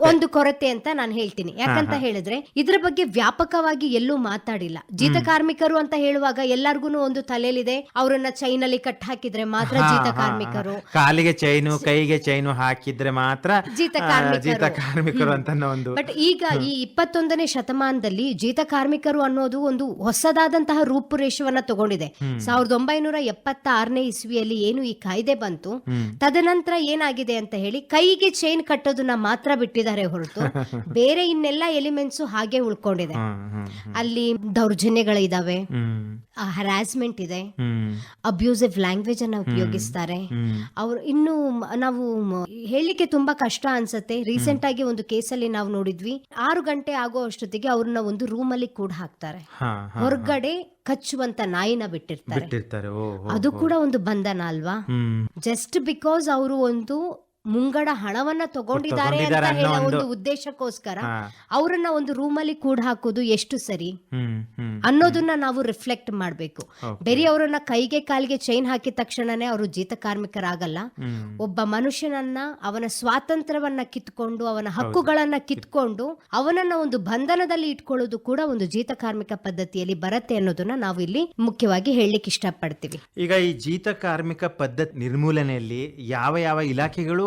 ಒಂದು ಕೊರತೆ ಅಂತ ನಾನು ಹೇಳ್ತೀನಿ. ಯಾಕಂತ ಹೇಳಿದ್ರೆ ಇದ್ರ ಬಗ್ಗೆ ವ್ಯಾಪಕವಾಗಿ ಎಲ್ಲೂ ಮಾತಾಡಿಲ್ಲ. ಜೀತ ಕಾರ್ಮಿಕರು ಅಂತ ಹೇಳುವಾಗ ಎಲ್ಲರಿಗೂ ಒಂದು ತಲೆಯಲ್ಲಿದೆ, ಅವರನ್ನ ಚೈನಲ್ಲಿ ಕಟ್ ಹಾಕಿದ್ರೆ ಮಾತ್ರ ಜೀತ ಕಾರ್ಮಿಕರು, ಕಾಲಿಗೆ ಚೈನು ಕೈಗೆ ಚೈನು ಹಾಕಿದ್ರೆ ಮಾತ್ರ ಜೀತ ಕಾರ್ಮಿಕರು ಅಂತ ಒಂದು. ಬಟ್ ಈಗ ಈ 21ನೇ ಶತಮಾನದಲ್ಲಿ ಜೀತ ಕಾರ್ಮಿಕರು ಅನ್ನೋದು ಒಂದು ಹೊಸದಾದಂತಹ ರೂಪುರೇಷವನ್ನ ತಗೊಂಡಿದೆ. 1976ನೇ ಇಸ್ವಿಯಲ್ಲಿ ಏನು ಈ ಕಾಯ್ದೆ ಬಂತು, ತದನಂತರ ಏನಾಗಿದೆ ಅಂತ ಹೇಳಿ ಕೈಗೆ ಚೈನ್ ಕಟ್ಟೋದನ್ನ ಮಾತ್ರ ಬಿಟ್ಟಿದ್ದಾರೆ ಹೊರತು ಬೇರೆ ಇನ್ನೆಲ್ಲ ಎಲಿಮೆಂಟ್ಸ್ ಹಾಗೆ ಉಳ್ಕೊಂಡಿದೆ. ಅಲ್ಲಿ ದೌರ್ಜನ್ಯಗಳಿದಾವೆ, ಹರಾಸ್ಮೆಂಟ್ ಇದೆ, ಅಬ್ಯೂಸಿವ್ ಲ್ಯಾಂಗ್ವೇಜ್ ಅನ್ನ ಉಪಯೋಗಿಸ್ತಾರೆ. ಅವ್ರು ಇನ್ನು ನಾವು ಹೇಳಲಿಕ್ಕೆ ತುಂಬಾ ಕಷ್ಟ ಅನ್ಸತ್ತೆ. ರೀಸೆಂಟ್ ಆಗಿ ಒಂದು ಕೇಸಲ್ಲಿ ನಾವು ನೋಡಿದ್ವಿ, 6 ಗಂಟೆ ಆಗೋ ಅಷ್ಟೊತ್ತಿಗೆ ಅವ್ರನ್ನ ಒಂದು ರೂಮ್ ಅಲ್ಲಿ ಕೂಡ ಹಾಕ್ತಾರೆ, ಹೊರಗಡೆ ಕಚ್ಚುವಂತ ನಾಯಿನ ಬಿಟ್ಟಿರ್ತಾರೆ. ಅದು ಕೂಡ ಒಂದು ಬಂಧನ ಅಲ್ವಾ? ಜಸ್ಟ್ ಬಿಕಾಸ್ ಅವರು ಒಂದು ಮುಂಗಡ ಹಣವನ್ನ ತಗೊಂಡಿದ್ದಾರೆ ಅಂತ ಹೇಳೋ ಒಂದು ಉದ್ದೇಶಕ್ಕೋಸ್ಕರ ಅವರನ್ನ ಒಂದು ರೂಮಲ್ಲಿ ಕೂಡ ಹಾಕೋದು ಎಷ್ಟು ಸರಿ ಅನ್ನೋದನ್ನ ನಾವು ರಿಫ್ಲೆಕ್ಟ್ ಮಾಡ್ಬೇಕು. ಬೇರೆ ಅವರನ್ನ ಕೈಗೆ ಕಾಲಿಗೆ ಚೈನ್ ಹಾಕಿದ ತಕ್ಷಣನೇ ಅವರು ಜೀತ ಕಾರ್ಮಿಕರಾಗಲ್ಲ. ಒಬ್ಬ ಮನುಷ್ಯನನ್ನ ಅವನ ಸ್ವಾತಂತ್ರ್ಯವನ್ನ ಕಿತ್ಕೊಂಡು ಅವನ ಹಕ್ಕುಗಳನ್ನ ಕಿತ್ಕೊಂಡು ಅವನನ್ನ ಒಂದು ಬಂಧನದಲ್ಲಿ ಇಟ್ಕೊಳ್ಳೋದು ಕೂಡ ಒಂದು ಜೀತ ಕಾರ್ಮಿಕ ಪದ್ಧತಿಯಲ್ಲಿ ಬರುತ್ತೆ ಅನ್ನೋದನ್ನ ನಾವು ಇಲ್ಲಿ ಮುಖ್ಯವಾಗಿ ಹೇಳಲಿಕ್ಕೆ ಇಷ್ಟಪಡ್ತೀವಿ. ಈಗ ಈ ಜೀತ ಕಾರ್ಮಿಕ ಪದ್ಧತಿ ನಿರ್ಮೂಲನೆಯಲ್ಲಿ ಯಾವ ಯಾವ ಇಲಾಖೆಗಳು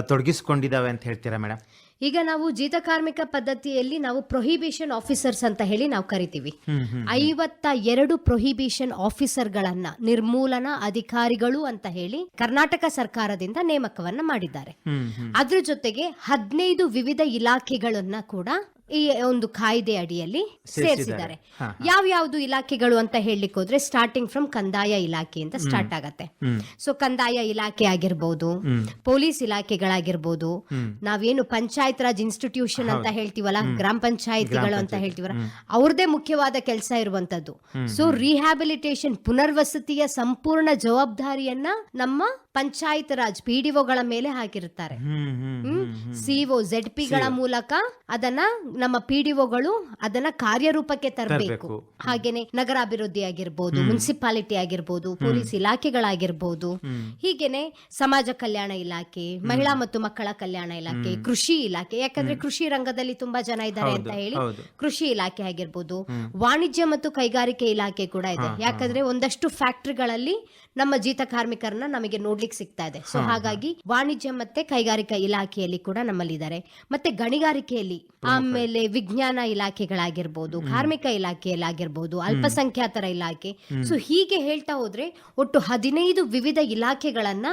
ತೊಡಗಿಸಿಕೊಂಡಿದ್ದಾವೆ ಅಂತ ಹೇಳ್ತೀರಾ ಮೇಡಮ್? ಈಗ ನಾವು ಜೀತ ಕಾರ್ಮಿಕ ಪದ್ಧತಿಯಲ್ಲಿ ನಾವು ಪ್ರೊಹಿಬಿಷನ್ ಆಫೀಸರ್ಸ್ ಅಂತ ಹೇಳಿ ನಾವು ಕರಿತೀವಿ. 52 ಪ್ರೊಹಿಬಿಷನ್ ಆಫೀಸರ್ಗಳನ್ನ ನಿರ್ಮೂಲನಾ ಅಧಿಕಾರಿಗಳು ಅಂತ ಹೇಳಿ ಕರ್ನಾಟಕ ಸರ್ಕಾರದಿಂದ ನೇಮಕವನ್ನ ಮಾಡಿದ್ದಾರೆ. ಅದ್ರ ಜೊತೆಗೆ 15 ವಿವಿಧ ಇಲಾಖೆಗಳನ್ನ ಕೂಡ ಈ ಒಂದು ಕಾಯ್ದೆ ಅಡಿಯಲ್ಲಿ ಸೇರಿಸಿದ್ದಾರೆ. ಯಾವ್ಯಾವ್ದು ಇಲಾಖೆಗಳು ಅಂತ ಹೇಳಲಿಕ್ಕೆ ಹೋದ್ರೆ ಸ್ಟಾರ್ಟಿಂಗ್ ಫ್ರಮ್ ಕಂದಾಯ ಇಲಾಖೆ ಅಂತ ಸ್ಟಾರ್ಟ್ ಆಗತ್ತೆ. ಸೊ ಕಂದಾಯ ಇಲಾಖೆ ಆಗಿರ್ಬೋದು, ಪೊಲೀಸ್ ಇಲಾಖೆಗಳಾಗಿರ್ಬೋದು, ನಾವೇನು ಪಂಚಾಯತ್ ರಾಜ್ ಇನ್ಸ್ಟಿಟ್ಯೂಷನ್ ಅಂತ ಹೇಳ್ತೀವಲ್ಲ, ಗ್ರಾಮ ಪಂಚಾಯತಿಗಳು ಅಂತ ಹೇಳ್ತೀವಲ್ಲ, ಅವ್ರದೇ ಮುಖ್ಯವಾದ ಕೆಲಸ ಇರುವಂತದ್ದು. ಸೊ ರಿಹ್ಯಾಬಿಲಿಟೇಷನ್ ಪುನರ್ವಸತಿಯ ಸಂಪೂರ್ಣ ಜವಾಬ್ದಾರಿಯನ್ನ ನಮ್ಮ ಪಂಚಾಯತ್ ರಾಜ್ ಪಿಡಿಒಗಳ ಮೇಲೆ ಹಾಕಿರುತ್ತಾರೆ. ಸಿಒ ZP ಗಳ ಮೂಲಕ ಅದನ್ನ ನಮ್ಮ ಪಿಡಿಒಗಳು ಅದನ್ನ ಕಾರ್ಯರೂಪಕ್ಕೆ ತರಬೇಕು. ಹಾಗೇನೆ ನಗರಾಭಿವೃದ್ಧಿ ಆಗಿರ್ಬೋದು, ಮುನ್ಸಿಪಾಲಿಟಿ ಆಗಿರ್ಬೋದು, ಪೊಲೀಸ್ ಇಲಾಖೆಗಳಾಗಿರ್ಬೋದು, ಹೀಗೇನೆ ಸಮಾಜ ಕಲ್ಯಾಣ ಇಲಾಖೆ, ಮಹಿಳಾ ಮತ್ತು ಮಕ್ಕಳ ಕಲ್ಯಾಣ ಇಲಾಖೆ, ಕೃಷಿ ಇಲಾಖೆ, ಯಾಕಂದ್ರೆ ಕೃಷಿ ರಂಗದಲ್ಲಿ ತುಂಬಾ ಜನ ಇದ್ದಾರೆ ಅಂತ ಹೇಳಿ ಕೃಷಿ ಇಲಾಖೆ ಆಗಿರ್ಬೋದು, ವಾಣಿಜ್ಯ ಮತ್ತು ಕೈಗಾರಿಕೆ ಇಲಾಖೆ ಕೂಡ ಇದೆ. ಯಾಕಂದ್ರೆ ಒಂದಷ್ಟು ಫ್ಯಾಕ್ಟರಿಗಳಲ್ಲಿ ನಮ್ಮ ಜೀತ ಕಾರ್ಮಿಕರನ್ನ ನಮಗೆ ನೋಡ್ಲಿಕ್ಕೆ ಸಿಗ್ತಾ ಇದೆ. ಸೊ ಹಾಗಾಗಿ ವಾಣಿಜ್ಯ ಮತ್ತೆ ಕೈಗಾರಿಕಾ ಇಲಾಖೆಯಲ್ಲಿ ಕೂಡ ನಮ್ಮಲ್ಲಿ ಇದ್ದಾರೆ. ಮತ್ತೆ ಗಣಿಗಾರಿಕೆಯಲ್ಲಿ, ಆಮೇಲೆ ವಿಜ್ಞಾನ ಇಲಾಖೆಗಳಾಗಿರ್ಬೋದು, ಕಾರ್ಮಿಕ ಇಲಾಖೆಯಲ್ಲಾಗಿರ್ಬೋದು, ಅಲ್ಪಸಂಖ್ಯಾತರ ಇಲಾಖೆ. ಸೊ ಹೀಗೆ ಹೇಳ್ತಾ ಹೋದ್ರೆ ಒಟ್ಟು 15 ವಿವಿಧ ಇಲಾಖೆಗಳನ್ನ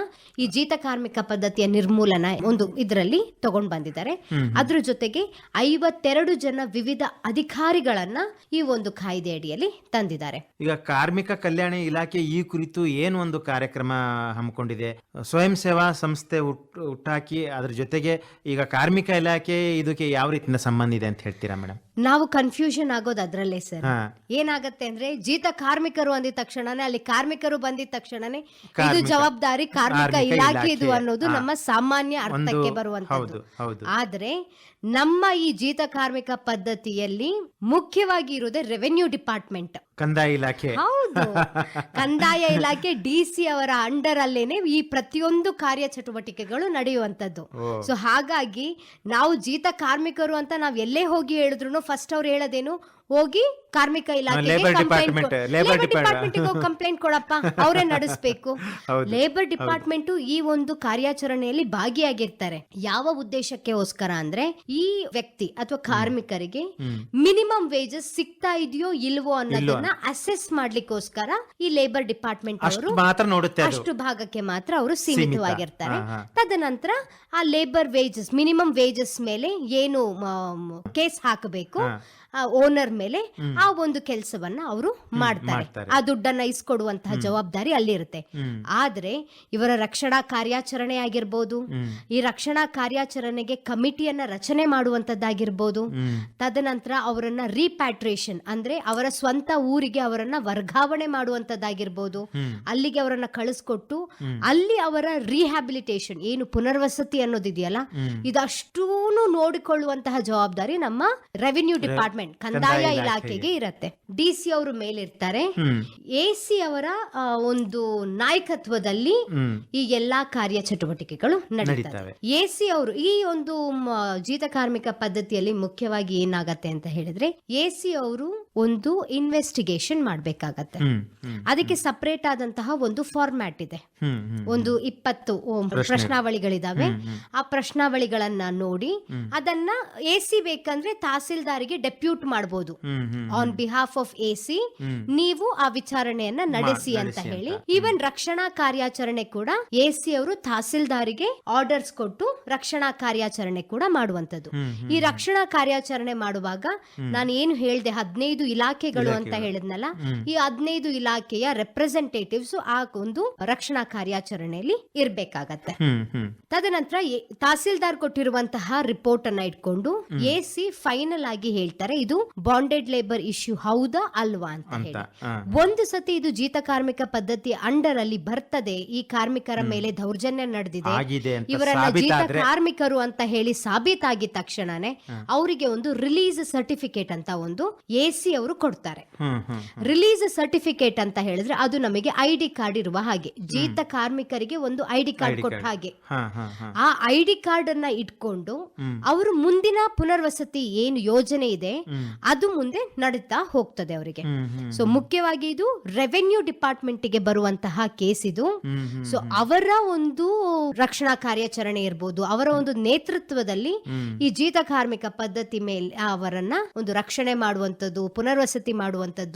ಈ ಜೀತ ಕಾರ್ಮಿಕ ಪದ್ಧತಿಯ ನಿರ್ಮೂಲನ ಒಂದು ಇದರಲ್ಲಿ ತಗೊಂಡ್ ಬಂದಿದ್ದಾರೆ. ಅದ್ರ ಜೊತೆಗೆ 52 ಜನ ವಿವಿಧ ಅಧಿಕಾರಿಗಳನ್ನ ಈ ಒಂದು ಕಾಯ್ದೆ ಅಡಿಯಲ್ಲಿ ತಂದಿದ್ದಾರೆ. ಈಗ ಕಾರ್ಮಿಕ ಕಲ್ಯಾಣ ಇಲಾಖೆ ಈ ಕುರಿತು ಏನು ಒಂದು ಕಾರ್ಯಕ್ರಮ ಹಮ್ಮಿಕೊಂಡಿದೆ, ಸ್ವಯಂ ಸೇವಾ ಸಂಸ್ಥೆ ಹುಟ್ಟಾಕಿ ಅದ್ರ ಜೊತೆಗೆ ಈಗ ಕಾರ್ಮಿಕ ಇಲಾಖೆ ಇದಕ್ಕೆ ಯಾವ ರೀತಿಯಿಂದ ಸಂಬಂಧ ಇದೆ ಅಂತ ಹೇಳ್ತೀರಾ ಮೇಡಮ್? ನಾವು ಕನ್ಫ್ಯೂಷನ್ ಆಗೋದು ಅದ್ರಲ್ಲೇ ಸರ್. ಏನಾಗತ್ತೆ ಅಂದ್ರೆ ಜೀತ ಕಾರ್ಮಿಕರು ಅಂದಿದ ತಕ್ಷಣನೇ ಅಲ್ಲಿ ಕಾರ್ಮಿಕರು ಬಂದಿದ ತಕ್ಷಣನೇ ಇದು ಜವಾಬ್ದಾರಿ ಕಾರ್ಮಿಕ ಇಲಾಖೆ ಇದು ಅನ್ನೋದು ನಮ್ಮ ಸಾಮಾನ್ಯ ಅರ್ಥಕ್ಕೆ ಬರುವಂತದ್ದು. ಆದ್ರೆ ನಮ್ಮ ಈ ಜೀತ ಕಾರ್ಮಿಕ ಪದ್ಧತಿಯಲ್ಲಿ ಮುಖ್ಯವಾಗಿ ಇರುವುದೇ ರೆವೆನ್ಯೂ ಡಿಪಾರ್ಟ್ಮೆಂಟ್, ಕಂದಾಯ ಇಲಾಖೆ. ಹೌದು, ಕಂದಾಯ ಇಲಾಖೆ DC ಅವರ ಅಂಡರ್ ಅಲ್ಲೇನೆ ಈ ಪ್ರತಿಯೊಂದು ಕಾರ್ಯ ಚಟುವಟಿಕೆಗಳು ನಡೆಯುವಂತದ್ದು. ಸೊ ಹಾಗಾಗಿ ನಾವು ಜೀತ ಕಾರ್ಮಿಕರು ಅಂತ ನಾವ್ ಎಲ್ಲೇ ಹೋಗಿ ಹೇಳಿದ್ರು ಫಸ್ಟ್ ಅವ್ರು ಹೇಳೋದೇನು, ಹೋಗಿ ಕಾರ್ಮಿಕ ಇಲಾಖೆಗೆ ಕಂಪ್ಲೇಂಟ್ ಕೊಡಪ್ಪ, ಅವರೇ ನಡೆಸಬೇಕು. ಲೇಬರ್ ಡಿಪಾರ್ಟ್ಮೆಂಟ್ ಈ ಒಂದು ಕಾರ್ಯಾಚರಣೆಯಲ್ಲಿ ಭಾಗಿಯಾಗಿರ್ತಾರೆ. ಯಾವ ಉದ್ದೇಶಕ್ಕೋಸ್ಕರ ಅಂದ್ರೆ ಈ ವ್ಯಕ್ತಿ ಅಥವಾ ಕಾರ್ಮಿಕರಿಗೆ ಮಿನಿಮಮ್ ವೇಜಸ್ ಸಿಗ್ತಾ ಇದೆಯೋ ಇಲ್ವೋ ಅನ್ನೋದನ್ನ ಅಸೆಸ್ ಮಾಡ್ಲಿಕ್ಕೋಸ್ಕರ ಈ ಲೇಬರ್ ಡಿಪಾರ್ಟ್ಮೆಂಟ್ ಅವರು ಅಷ್ಟು ಭಾಗಕ್ಕೆ ಮಾತ್ರ ಅವರು ಸೀಮಿತವಾಗಿರ್ತಾರೆ. ತದನಂತರ ಆ ಲೇಬರ್ ವೇಜಸ್, ಮಿನಿಮಮ್ ವೇಜಸ್ ಮೇಲೆ ಏನು ಕೇಸ್ ಹಾಕಬೇಕು ಓನರ್ ಮೇಲೆ, ಆ ಒಂದು ಕೆಲಸವನ್ನ ಅವರು ಮಾಡ್ತಾರೆ. ಆ ದುಡ್ಡನ್ನ ಇಸ್ಕೊಡುವಂತಹ ಜವಾಬ್ದಾರಿ ಅಲ್ಲಿರುತ್ತೆ. ಆದ್ರೆ ಇವರ ರಕ್ಷಣಾ ಕಾರ್ಯಾಚರಣೆ ಆಗಿರ್ಬೋದು, ಈ ರಕ್ಷಣಾ ಕಾರ್ಯಾಚರಣೆಗೆ ಕಮಿಟಿಯನ್ನ ರಚನೆ ಮಾಡುವಂತದ್ದಾಗಿರ್ಬೋದು, ತದನಂತರ ಅವರನ್ನ ರೀಪ್ಯಾಟ್ರಿಯೇಷನ್ ಅಂದ್ರೆ ಅವರ ಸ್ವಂತ ಊರಿಗೆ ಅವರನ್ನ ವರ್ಗಾವಣೆ ಮಾಡುವಂತದ್ದಾಗಿರ್ಬೋದು, ಅಲ್ಲಿಗೆ ಅವರನ್ನ ಕಳಿಸ್ಕೊಟ್ಟು ಅಲ್ಲಿ ಅವರ ರಿಹ್ಯಾಬಿಲಿಟೇಷನ್ ಏನು ಪುನರ್ವಸತಿ ಅನ್ನೋದಿದೆಯಲ್ಲ, ಇದಷ್ಟೂನು ನೋಡಿಕೊಳ್ಳುವಂತಹ ಜವಾಬ್ದಾರಿ ನಮ್ಮ ರೆವಿನ್ಯೂ ಡಿಪಾರ್ಟ್ಮೆಂಟ್ ಕಂದಾಯ ಇಲಾಖೆಗೆ ಇರತ್ತೆ. DC ಅವರು ಮೇಲಿರ್ತಾರೆ. AC ಅವರ ಒಂದು ನಾಯಕತ್ವದಲ್ಲಿ ಈ ಎಲ್ಲಾ ಕಾರ್ಯ ಚಟುವಟಿಕೆಗಳು ನಡೀತವೆ. AC ಅವರು ಈ ಒಂದು ಜೀತ ಕಾರ್ಮಿಕ ಪದ್ಧತಿಯಲ್ಲಿ ಮುಖ್ಯವಾಗಿ ಏನಾಗತ್ತೆ ಅಂತ ಹೇಳಿದ್ರೆ, AC ಅವರು ಒಂದು ಇನ್ವೆಸ್ಟಿಗೇಷನ್ ಮಾಡ್ಬೇಕಾಗತ್ತೆ. ಅದಕ್ಕೆ ಸಪರೇಟ್ ಆದಂತಹ ಒಂದು ಫಾರ್ಮ್ಯಾಟ್ ಇದೆ. ಒಂದು 20 ಪ್ರಶ್ನಾವಳಿಗಳಿದಾವೆ. ಆ ಪ್ರಶ್ನಾವಳಿಗಳನ್ನ ನೋಡಿ ಅದನ್ನ AC ಬೇಕಂದ್ರೆ ತಹಸೀಲ್ದಾರಿಗೆ ಡೆಪ್ಯೂಟ್ ಮಾಡಬಹುದು. ಆನ್ ಬಿಹಾಫ್ ಆಫ್ AC ನೀವು ಆ ವಿಚಾರಣೆಯನ್ನ ನಡೆಸಿ ಅಂತ ಹೇಳಿ. ಈವನ್ ರಕ್ಷಣಾ ಕಾರ್ಯಾಚರಣೆ ಕೂಡ AC ಅವರು ತಹಸೀಲ್ದಾರಿಗೆ ಆರ್ಡರ್ಸ್ ಕೊಟ್ಟು ರಕ್ಷಣಾ ಕಾರ್ಯಾಚರಣೆ ಕೂಡ ಮಾಡುವಂತದ್ದು. ಈ ರಕ್ಷಣಾ ಕಾರ್ಯಾಚರಣೆ ಮಾಡುವಾಗ ನಾನು ಏನು ಹೇಳ್ದೆ 15 ಇಲಾಖೆಗಳು ಅಂತ ಹೇಳಿದ್ನಲ್ಲ, ಈ 15 ಇಲಾಖೆಯ ರೆಪ್ರೆಸೆಂಟೇಟಿವ್ಸ್ ಆ ಒಂದು ರಕ್ಷಣಾ ಕಾರ್ಯಾಚರಣೆಯಲ್ಲಿ ಇರ್ಬೇಕಾಗತ್ತೆ. ತದನಂತರ ತಹಸೀಲ್ದಾರ್ ಕೊಟ್ಟಿರುವಂತಹ ರಿಪೋರ್ಟ್ ಅನ್ನ ಇಟ್ಕೊಂಡು AC ಫೈನಲ್ ಆಗಿ ಹೇಳ್ತಾರೆ ಇದು ಬಾಂಡೆಡ್ ಲೇಬರ್ ಇಶ್ಯೂ ಹೌದಾ ಅಲ್ವಾ ಅಂತ ಹೇಳಿ. ಒಂದು ಸತಿ ಇದು ಜೀತ ಕಾರ್ಮಿಕ ಪದ್ಧತಿ ಅಂಡರ್ ಅಲ್ಲಿ ಬರ್ತದೆ, ಈ ಕಾರ್ಮಿಕರ ಮೇಲೆ ದೌರ್ಜನ್ಯ ನಡೆದಿದೆ, ಇವರನ್ನ ಜೀತ ಕಾರ್ಮಿಕರು ಅಂತ ಹೇಳಿ ಸಾಬೀತಾಗಿದ ತಕ್ಷಣನೇ ಅವರಿಗೆ ಒಂದು ರಿಲೀಸ್ ಸರ್ಟಿಫಿಕೇಟ್ ಅಂತ ಒಂದು AC ಸಿ ಅವರು ಕೊಡ್ತಾರೆ. ರಿಲೀಸ್ ಸರ್ಟಿಫಿಕೇಟ್ ಅಂತ ಹೇಳಿದ್ರೆ ಅದು ನಮಗೆ ID ಕಾರ್ಡ್ ಇರುವ ಹಾಗೆ, ಜೀತ ಕಾರ್ಮಿಕರಿಗೆ ಒಂದು ID ಕಾರ್ಡ್ ಕೊಟ್ಟ ಹಾಗೆ. ಆ ID ಕಾರ್ಡ್ ಅನ್ನ ಇಟ್ಕೊಂಡು ಅವರು ಮುಂದಿನ ಪುನರ್ವಸತಿ ಏನು ಯೋಜನೆ ಇದೆ ಅದು ಮುಂದೆ ನಡೀತಾ ಹೋಗ್ತದೆ ಅವರಿಗೆ. ಸೊ ಮುಖ್ಯವಾಗಿ ಇದು ರೆವೆನ್ಯೂ ಡಿಪಾರ್ಟ್ಮೆಂಟ್ ಗೆ ಬರುವಂತಹ ಕೇಸ್ ಇದು. ಸೊ ಅವರ ಒಂದು ರಕ್ಷಣಾ ಕಾರ್ಯಾಚರಣೆ ಇರ್ಬೋದು, ಅವರ ಒಂದು ನೇತೃತ್ವದಲ್ಲಿ ಈ ಜೀತ ಕಾರ್ಮಿಕ ಪದ್ಧತಿ ಮೇಲೆ ಅವರನ್ನ ಒಂದು ರಕ್ಷಣೆ ಮಾಡುವಂತದ್ದು, ಪುನರ್ವಸತಿ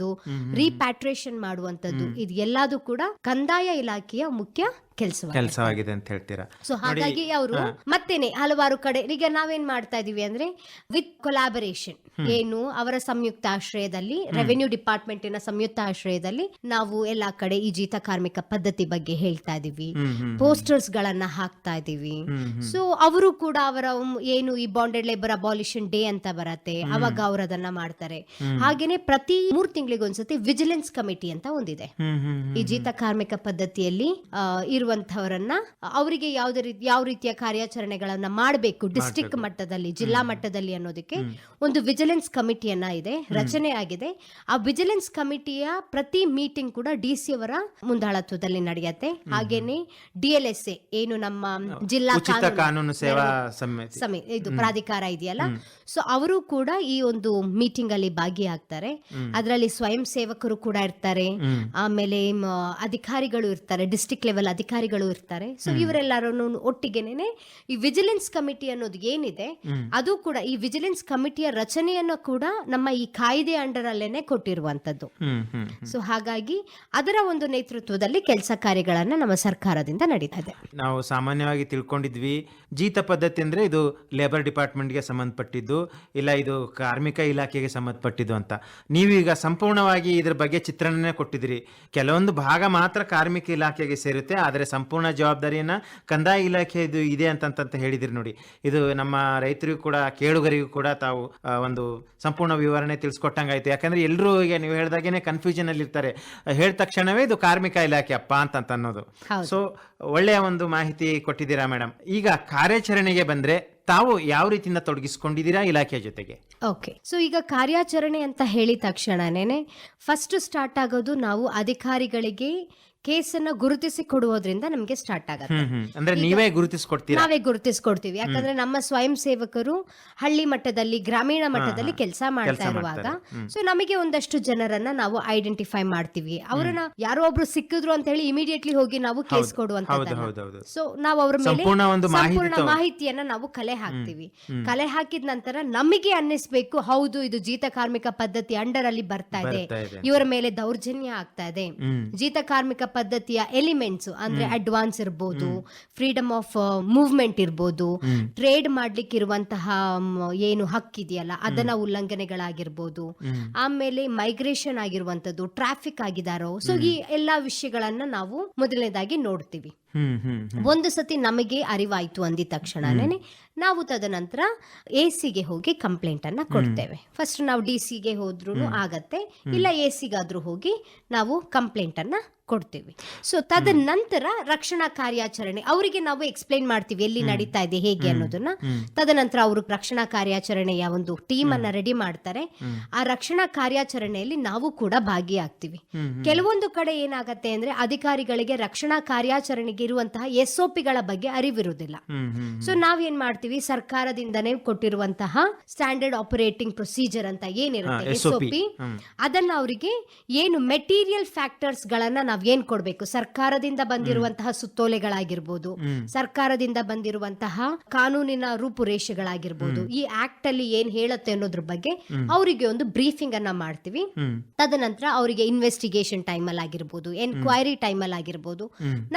ರೀಪ್ಯಾಟ್ರಿಯೇಷನ್ ಮಾಡುವಂತದ್ದು, ಇದು ಎಲ್ಲದೂ ಕೂಡ ಕಂದಾಯ ಇಲಾಖೆಯ ಮುಖ್ಯ ಕೆಲಸವಾಗಿದೆ ಅಂತ ಹೇಳ್ತೀರಾ. ಸೊ ಹಾಗಾಗಿ ಅವರು ಮತ್ತೇನೆ ಹಲವಾರು ಕಡೆ ಈಗ ನಾವೇನ್ ಮಾಡ್ತಾ ಇದೀವಿ ಅಂದ್ರೆ ವಿತ್ ಕೊಲಾಬರೇಷನ್, ಏನು ಅವರ ಸಂಯುಕ್ತ ಆಶ್ರಯದಲ್ಲಿ, ರೆವೆನ್ಯೂ ಡಿಪಾರ್ಟ್ಮೆಂಟಿನ ಸಂಯುಕ್ತ ಆಶ್ರಯದಲ್ಲಿ ನಾವು ಎಲ್ಲಾ ಕಡೆ ಈ ಜೀತ ಕಾರ್ಮಿಕ ಪದ್ಧತಿ ಬಗ್ಗೆ ಹೇಳ್ತಾ ಇದೀವಿ, ಪೋಸ್ಟರ್ಸ್ ಗಳನ್ನ ಹಾಕ್ತಾ ಇದೀವಿ. ಸೊ ಅವರು ಕೂಡ ಅವರ ಏನು ಈ ಬಾಂಡೆಡ್ ಲೇಬರ್ ಅಬಾಲಿಷನ್ ಡೇ ಅಂತ ಬರತ್ತೆ, ಅವಾಗ ಅವರು ಅದನ್ನ ಮಾಡ್ತಾರೆ. ಹಾಗೇನೆ ಪ್ರತಿ 3 ತಿಂಗಳಿಗೊಂದ್ಸತಿ ವಿಜಿಲೆನ್ಸ್ ಕಮಿಟಿ ಅಂತ ಒಂದಿದೆ. ಈ ಜೀತ ಕಾರ್ಮಿಕ ಪದ್ಧತಿಯಲ್ಲಿ ಇರುವಂತಹವರನ್ನ ಅವರಿಗೆ ಯಾವ ರೀತಿಯ ಕಾರ್ಯಾಚರಣೆಗಳನ್ನ ಮಾಡಬೇಕು ಡಿಸ್ಟ್ರಿಕ್ಟ್ ಮಟ್ಟದಲ್ಲಿ, ಜಿಲ್ಲಾ ಮಟ್ಟದಲ್ಲಿ ಅನ್ನೋದಕ್ಕೆ ಒಂದು ವಿಜಿಲೆನ್ಸ್ ಕಮಿಟಿಯನ್ನ ಇದೆ, ರಚನೆ ಆಗಿದೆ. ಆ ವಿಜಿಲೆನ್ಸ್ ಕಮಿಟಿಯ ಪ್ರತಿ ಮೀಟಿಂಗ್ ಕೂಡ DC ಅವರ ಮುಂದಾಳತ್ವದಲ್ಲಿ ನಡೆಯುತ್ತೆ. ಹಾಗೇನೆ DLSA ಏನು ನಮ್ಮ ಜಿಲ್ಲಾ ಕಾನೂನು ಸೇವಾ ಇದು ಪ್ರಾಧಿಕಾರ ಇದೆಯಲ್ಲ, ಸೊ ಅವರು ಕೂಡ ಈ ಒಂದು ಮೀಟಿಂಗ್ ಅಲ್ಲಿ ಭಾಗಿಯಾಗ್ತಾರೆ. ಅದರಲ್ಲಿ ಸ್ವಯಂ ಸೇವಕರು ಕೂಡ ಇರ್ತಾರೆ, ಆಮೇಲೆ ಅಧಿಕಾರಿಗಳು ಇರ್ತಾರೆ, ಡಿಸ್ಟ್ರಿಕ್ಟ್ ಲೆವೆಲ್ ಅಧಿಕಾರಿಗಳು ಇರ್ತಾರೆ. ಸೊ ಇವರೆಲ್ಲರೂ ಒಟ್ಟಿಗೆನೆ ಈ ವಿಜಿಲೆನ್ಸ್ ಕಮಿಟಿ ಅನ್ನೋದು ಏನಿದೆ ಅದು ಕೂಡ, ಈ ವಿಜಿಲೆನ್ಸ್ ಕಮಿಟಿಯ ರಚನೆಯನ್ನು ಕೂಡ ನಮ್ಮ ಈ ಕಾಯ್ದೆ ಅಂಡರ್ ಅಲ್ಲೇನೆ ಕೊಟ್ಟಿರುವಂತದ್ದು. ಸೊ ಹಾಗಾಗಿ ಅದರ ಒಂದು ನೇತೃತ್ವದಲ್ಲಿ ಕೆಲಸ ಕಾರ್ಯಗಳನ್ನ ನಮ್ಮ ಸರ್ಕಾರದಿಂದ ನಡೀತಾ ಇದೆ. ನಾವು ಸಾಮಾನ್ಯವಾಗಿ ತಿಳ್ಕೊಂಡಿದ್ವಿ ಜೀತ ಪದ್ಧತಿ ಅಂದ್ರೆ ಇದು ಲೇಬರ್ ಡಿಪಾರ್ಟ್ಮೆಂಟ್ಗೆ ಸಂಬಂಧಪಟ್ಟಿದ್ದು, ಇಲ್ಲ ಇದು ಕಾರ್ಮಿಕ ಇಲಾಖೆಗೆ ಸಂಬಂಧಪಟ್ಟಿದ್ದು ಅಂತ. ನೀವೀಗ ಸಂಪೂರ್ಣವಾಗಿ ಇದ್ರ ಬಗ್ಗೆ ಚಿತ್ರಣನೇ ಕೊಟ್ಟಿದ್ದೀರಿ. ಕೆಲವೊಂದು ಭಾಗ ಮಾತ್ರ ಕಾರ್ಮಿಕ ಇಲಾಖೆಗೆ ಸೇರುತ್ತೆ, ಆದರೆ ಸಂಪೂರ್ಣ ಜವಾಬ್ದಾರಿಯನ್ನ ಕಂದಾಯ ಇಲಾಖೆ ಇದು ಇದೆ ಅಂತ ಹೇಳಿದಿರಿ. ನೋಡಿ, ಇದು ನಮ್ಮ ರೈತರಿಗೂ ಕೂಡ ಕೇಳುಗರಿಗೂ ಕೂಡ ತಾವು ಒಂದು ಸಂಪೂರ್ಣ ವಿವರಣೆ ತಿಳಿಸ್ಕೊಟ್ಟಂಗಾಯ್ತು. ಯಾಕಂದ್ರೆ ಎಲ್ಲರೂ ಈಗ ನೀವು ಹೇಳಿದಾಗೇನೆ ಕನ್ಫ್ಯೂಷನ್ ಅಲ್ಲಿ ಇರ್ತಾರೆ, ಹೇಳಿದ ತಕ್ಷಣವೇ ಇದು ಕಾರ್ಮಿಕ ಇಲಾಖೆ ಅಪ್ಪ ಅಂತ ಅನ್ನೋದು. ಸೊ ಒಳ್ಳೆಯ ಒಂದು ಮಾಹಿತಿ ಕೊಟ್ಟಿದ್ದೀರಾ ಮೇಡಮ್. ಈಗ ಕಾರ್ಯಾಚರಣೆಗೆ ಬಂದ್ರೆ ತಾವು ಯಾವ ರೀತಿಯಿಂದ ತೊಡಗಿಸ್ಕೊಂಡಿದ್ದೀರಾ ಇಲಾಖೆಯ ಜೊತೆಗೆ? ಓಕೆ, ಸೊ ಈಗ ಕಾರ್ಯಾಚರಣೆ ಅಂತ ಹೇಳಿದ ತಕ್ಷಣನೇ ಫಸ್ಟ್ ಸ್ಟಾರ್ಟ್ ಆಗೋದು ನಾವು ಅಧಿಕಾರಿಗಳಿಗೆ ಕೇಸನ್ನ ಗುರುತಿಸಿ ಕೊಡುವುದರಿಂದ ನಮಗೆ ಸ್ಟಾರ್ಟ್ ಆಗುತ್ತೆ. ಅಂದ್ರೆ ನೀವೇ ಗುರುತಿಸ್ಕೊಡ್ತೀರಾ? ನಾವೇ ಗುರುತಿಸ್ಕೊಡ್ತೀವಿ. ಯಾಕಂದ್ರೆ ನಮ್ಮ ಸ್ವಯಂ ಸೇವಕರು ಹಳ್ಳಿ ಮಟ್ಟದಲ್ಲಿ, ಗ್ರಾಮೀಣ ಮಟ್ಟದಲ್ಲಿ ಕೆಲಸ ಮಾಡ್ತಾ ಇರುವಾಗ ಸೊ ನಮಗೆ ಒಂದಷ್ಟು ಜನರನ್ನ ನಾವು ಐಡೆಂಟಿಫೈ ಮಾಡ್ತೀವಿ. ಅವರನ್ನ ಯಾರೋ ಒಬ್ರು ಸಿಕ್ಕಿದ್ರು ಅಂತ ಹೇಳಿ ಇಮಿಡಿಯೇಟ್ಲಿ ಹೋಗಿ ನಾವು ಕೇಸ್ ಕೊಡುವಂತದ್ದು. ಸೊ ನಾವು ಅವ್ರ ಮೇಲೆ ಸಂಪೂರ್ಣ ಮಾಹಿತಿಯನ್ನ ನಾವು ಕಲೆ ಹಾಕ್ತಿವಿ. ಕಲೆ ಹಾಕಿದ ನಂತರ ನಮಗೆ ಅನ್ನಿಸ್ಬೇಕು, ಹೌದು ಇದು ಜೀತ ಕಾರ್ಮಿಕ ಪದ್ಧತಿ ಅಂಡರ್ ಅಲ್ಲಿ ಬರ್ತಾ ಇದೆ, ಇವರ ಮೇಲೆ ದೌರ್ಜನ್ಯ ಆಗ್ತಾ ಇದೆ, ಜೀತ ಕಾರ್ಮಿಕ ಪದ್ಧತಿಯ ಎಲಿಮೆಂಟ್ಸ್ ಅಂದ್ರೆ ಅಡ್ವಾನ್ಸ್ ಇರ್ಬೋದು, ಫ್ರೀಡಮ್ ಆಫ್ ಮೂವ್ಮೆಂಟ್ ಇರ್ಬೋದು, ಟ್ರೇಡ್ ಮಾಡ್ಲಿಕ್ಕೆ ಇರುವಂತಹ ಏನು ಹಕ್ಕಿದೆಯಲ್ಲ ಅದನ್ನ ಉಲ್ಲಂಘನೆಗಳಾಗಿರ್ಬೋದು, ಆಮೇಲೆ ಮೈಗ್ರೇಷನ್ ಆಗಿರುವಂತದ್ದು, ಟ್ರಾಫಿಕ್ ಆಗಿದಾರೋ, ಸೊ ಈ ಎಲ್ಲಾ ವಿಷಯಗಳನ್ನ ನಾವು ಮೊದಲನೇದಾಗಿ ನೋಡ್ತೀವಿ. ಒಂದು ಸತಿ ನಮಗೆ ಅರಿವಾಯ್ತು ಅಂದಿದ ತಕ್ಷಣನೇ ನಾವು ತದನಂತರ AC ಹೋಗಿ ಕಂಪ್ಲೇಂಟ್ ಅನ್ನ ಕೊಡ್ತೇವೆ. ಫಸ್ಟ್ ನಾವು DC ಹೋದ್ರೂ ಆಗತ್ತೆ, ಇಲ್ಲ AC ಹೋಗಿ ನಾವು ಕಂಪ್ಲೇಂಟ್ ಅನ್ನ ಕೊಡ್ತೀವಿ. ಸೊ ತದನಂತರ ರಕ್ಷಣಾ ಕಾರ್ಯಾಚರಣೆ ಅವರಿಗೆ ನಾವು ಎಕ್ಸ್ಪ್ಲೈನ್ ಮಾಡ್ತೀವಿ ಎಲ್ಲಿ ನಡೀತಾ ಇದೆ ಹೇಗೆ ಅನ್ನೋದನ್ನ. ತದನಂತರ ಅವರು ರಕ್ಷಣಾ ಕಾರ್ಯಾಚರಣೆಯ ಒಂದು ಟೀಮ್ ಅನ್ನ ರೆಡಿ ಮಾಡ್ತಾರೆ. ಆ ರಕ್ಷಣಾ ಕಾರ್ಯಾಚರಣೆಯಲ್ಲಿ ನಾವು ಕೂಡ ಭಾಗಿಯಾಗ್ತೀವಿ. ಕೆಲವೊಂದು ಕಡೆ ಏನಾಗತ್ತೆ ಅಂದ್ರೆ ಅಧಿಕಾರಿಗಳಿಗೆ ರಕ್ಷಣಾ ಕಾರ್ಯಾಚರಣೆಗೆ ಇರುವಂತಹ SOPಗಳ ಬಗ್ಗೆ ಅರಿವಿರುವುದಿಲ್ಲ. ಸೊ ನಾವೇನ್ ಮಾಡ್ತೀವಿ, ಸರ್ಕಾರದಿಂದನೇ ಕೊಟ್ಟಿರುವಂತಹ ಸ್ಟ್ಯಾಂಡರ್ಡ್ ಆಪರೇಟಿಂಗ್ ಪ್ರೊಸೀಜರ್ ಅಂತ ಏನಿರುತ್ತೆ SOP, ಅದನ್ನ ಅವರಿಗೆ ಏನು ಮೆಟೀರಿಯಲ್ ಫ್ಯಾಕ್ಟರ್ಸ್ ಗಳನ್ನ ನಾವ್ ಏನ್ ಕೊಡ್ಬೇಕು, ಸರ್ಕಾರದಿಂದ ಬಂದಿರುವಂತಹ ಸುತ್ತೋಲೆಗಳಾಗಿರ್ಬೋದು, ಸರ್ಕಾರದಿಂದ ಬಂದಿರುವಂತಹ ಕಾನೂನಿನ ರೂಪುರೇಷೆಗಳಾಗಿರ್ಬೋದು, ಈ ಆಕ್ಟ್ ಅಲ್ಲಿ ಏನ್ ಹೇಳುತ್ತೆ ಅನ್ನೋದ್ರ ಬಗ್ಗೆ ಅವರಿಗೆ ಒಂದು ಬ್ರೀಫಿಂಗ್ ಅನ್ನ ಮಾಡ್ತೀವಿ. ತದನಂತರ ಅವರಿಗೆ ಇನ್ವೆಸ್ಟಿಗೇಷನ್ ಟೈಮ್ ಅಲ್ಲಿ ಆಗಿರ್ಬೋದು, ಎನ್ಕ್ವೈರಿ ಟೈಮ್ ಅಲ್ಲಿ ಆಗಿರ್ಬೋದು,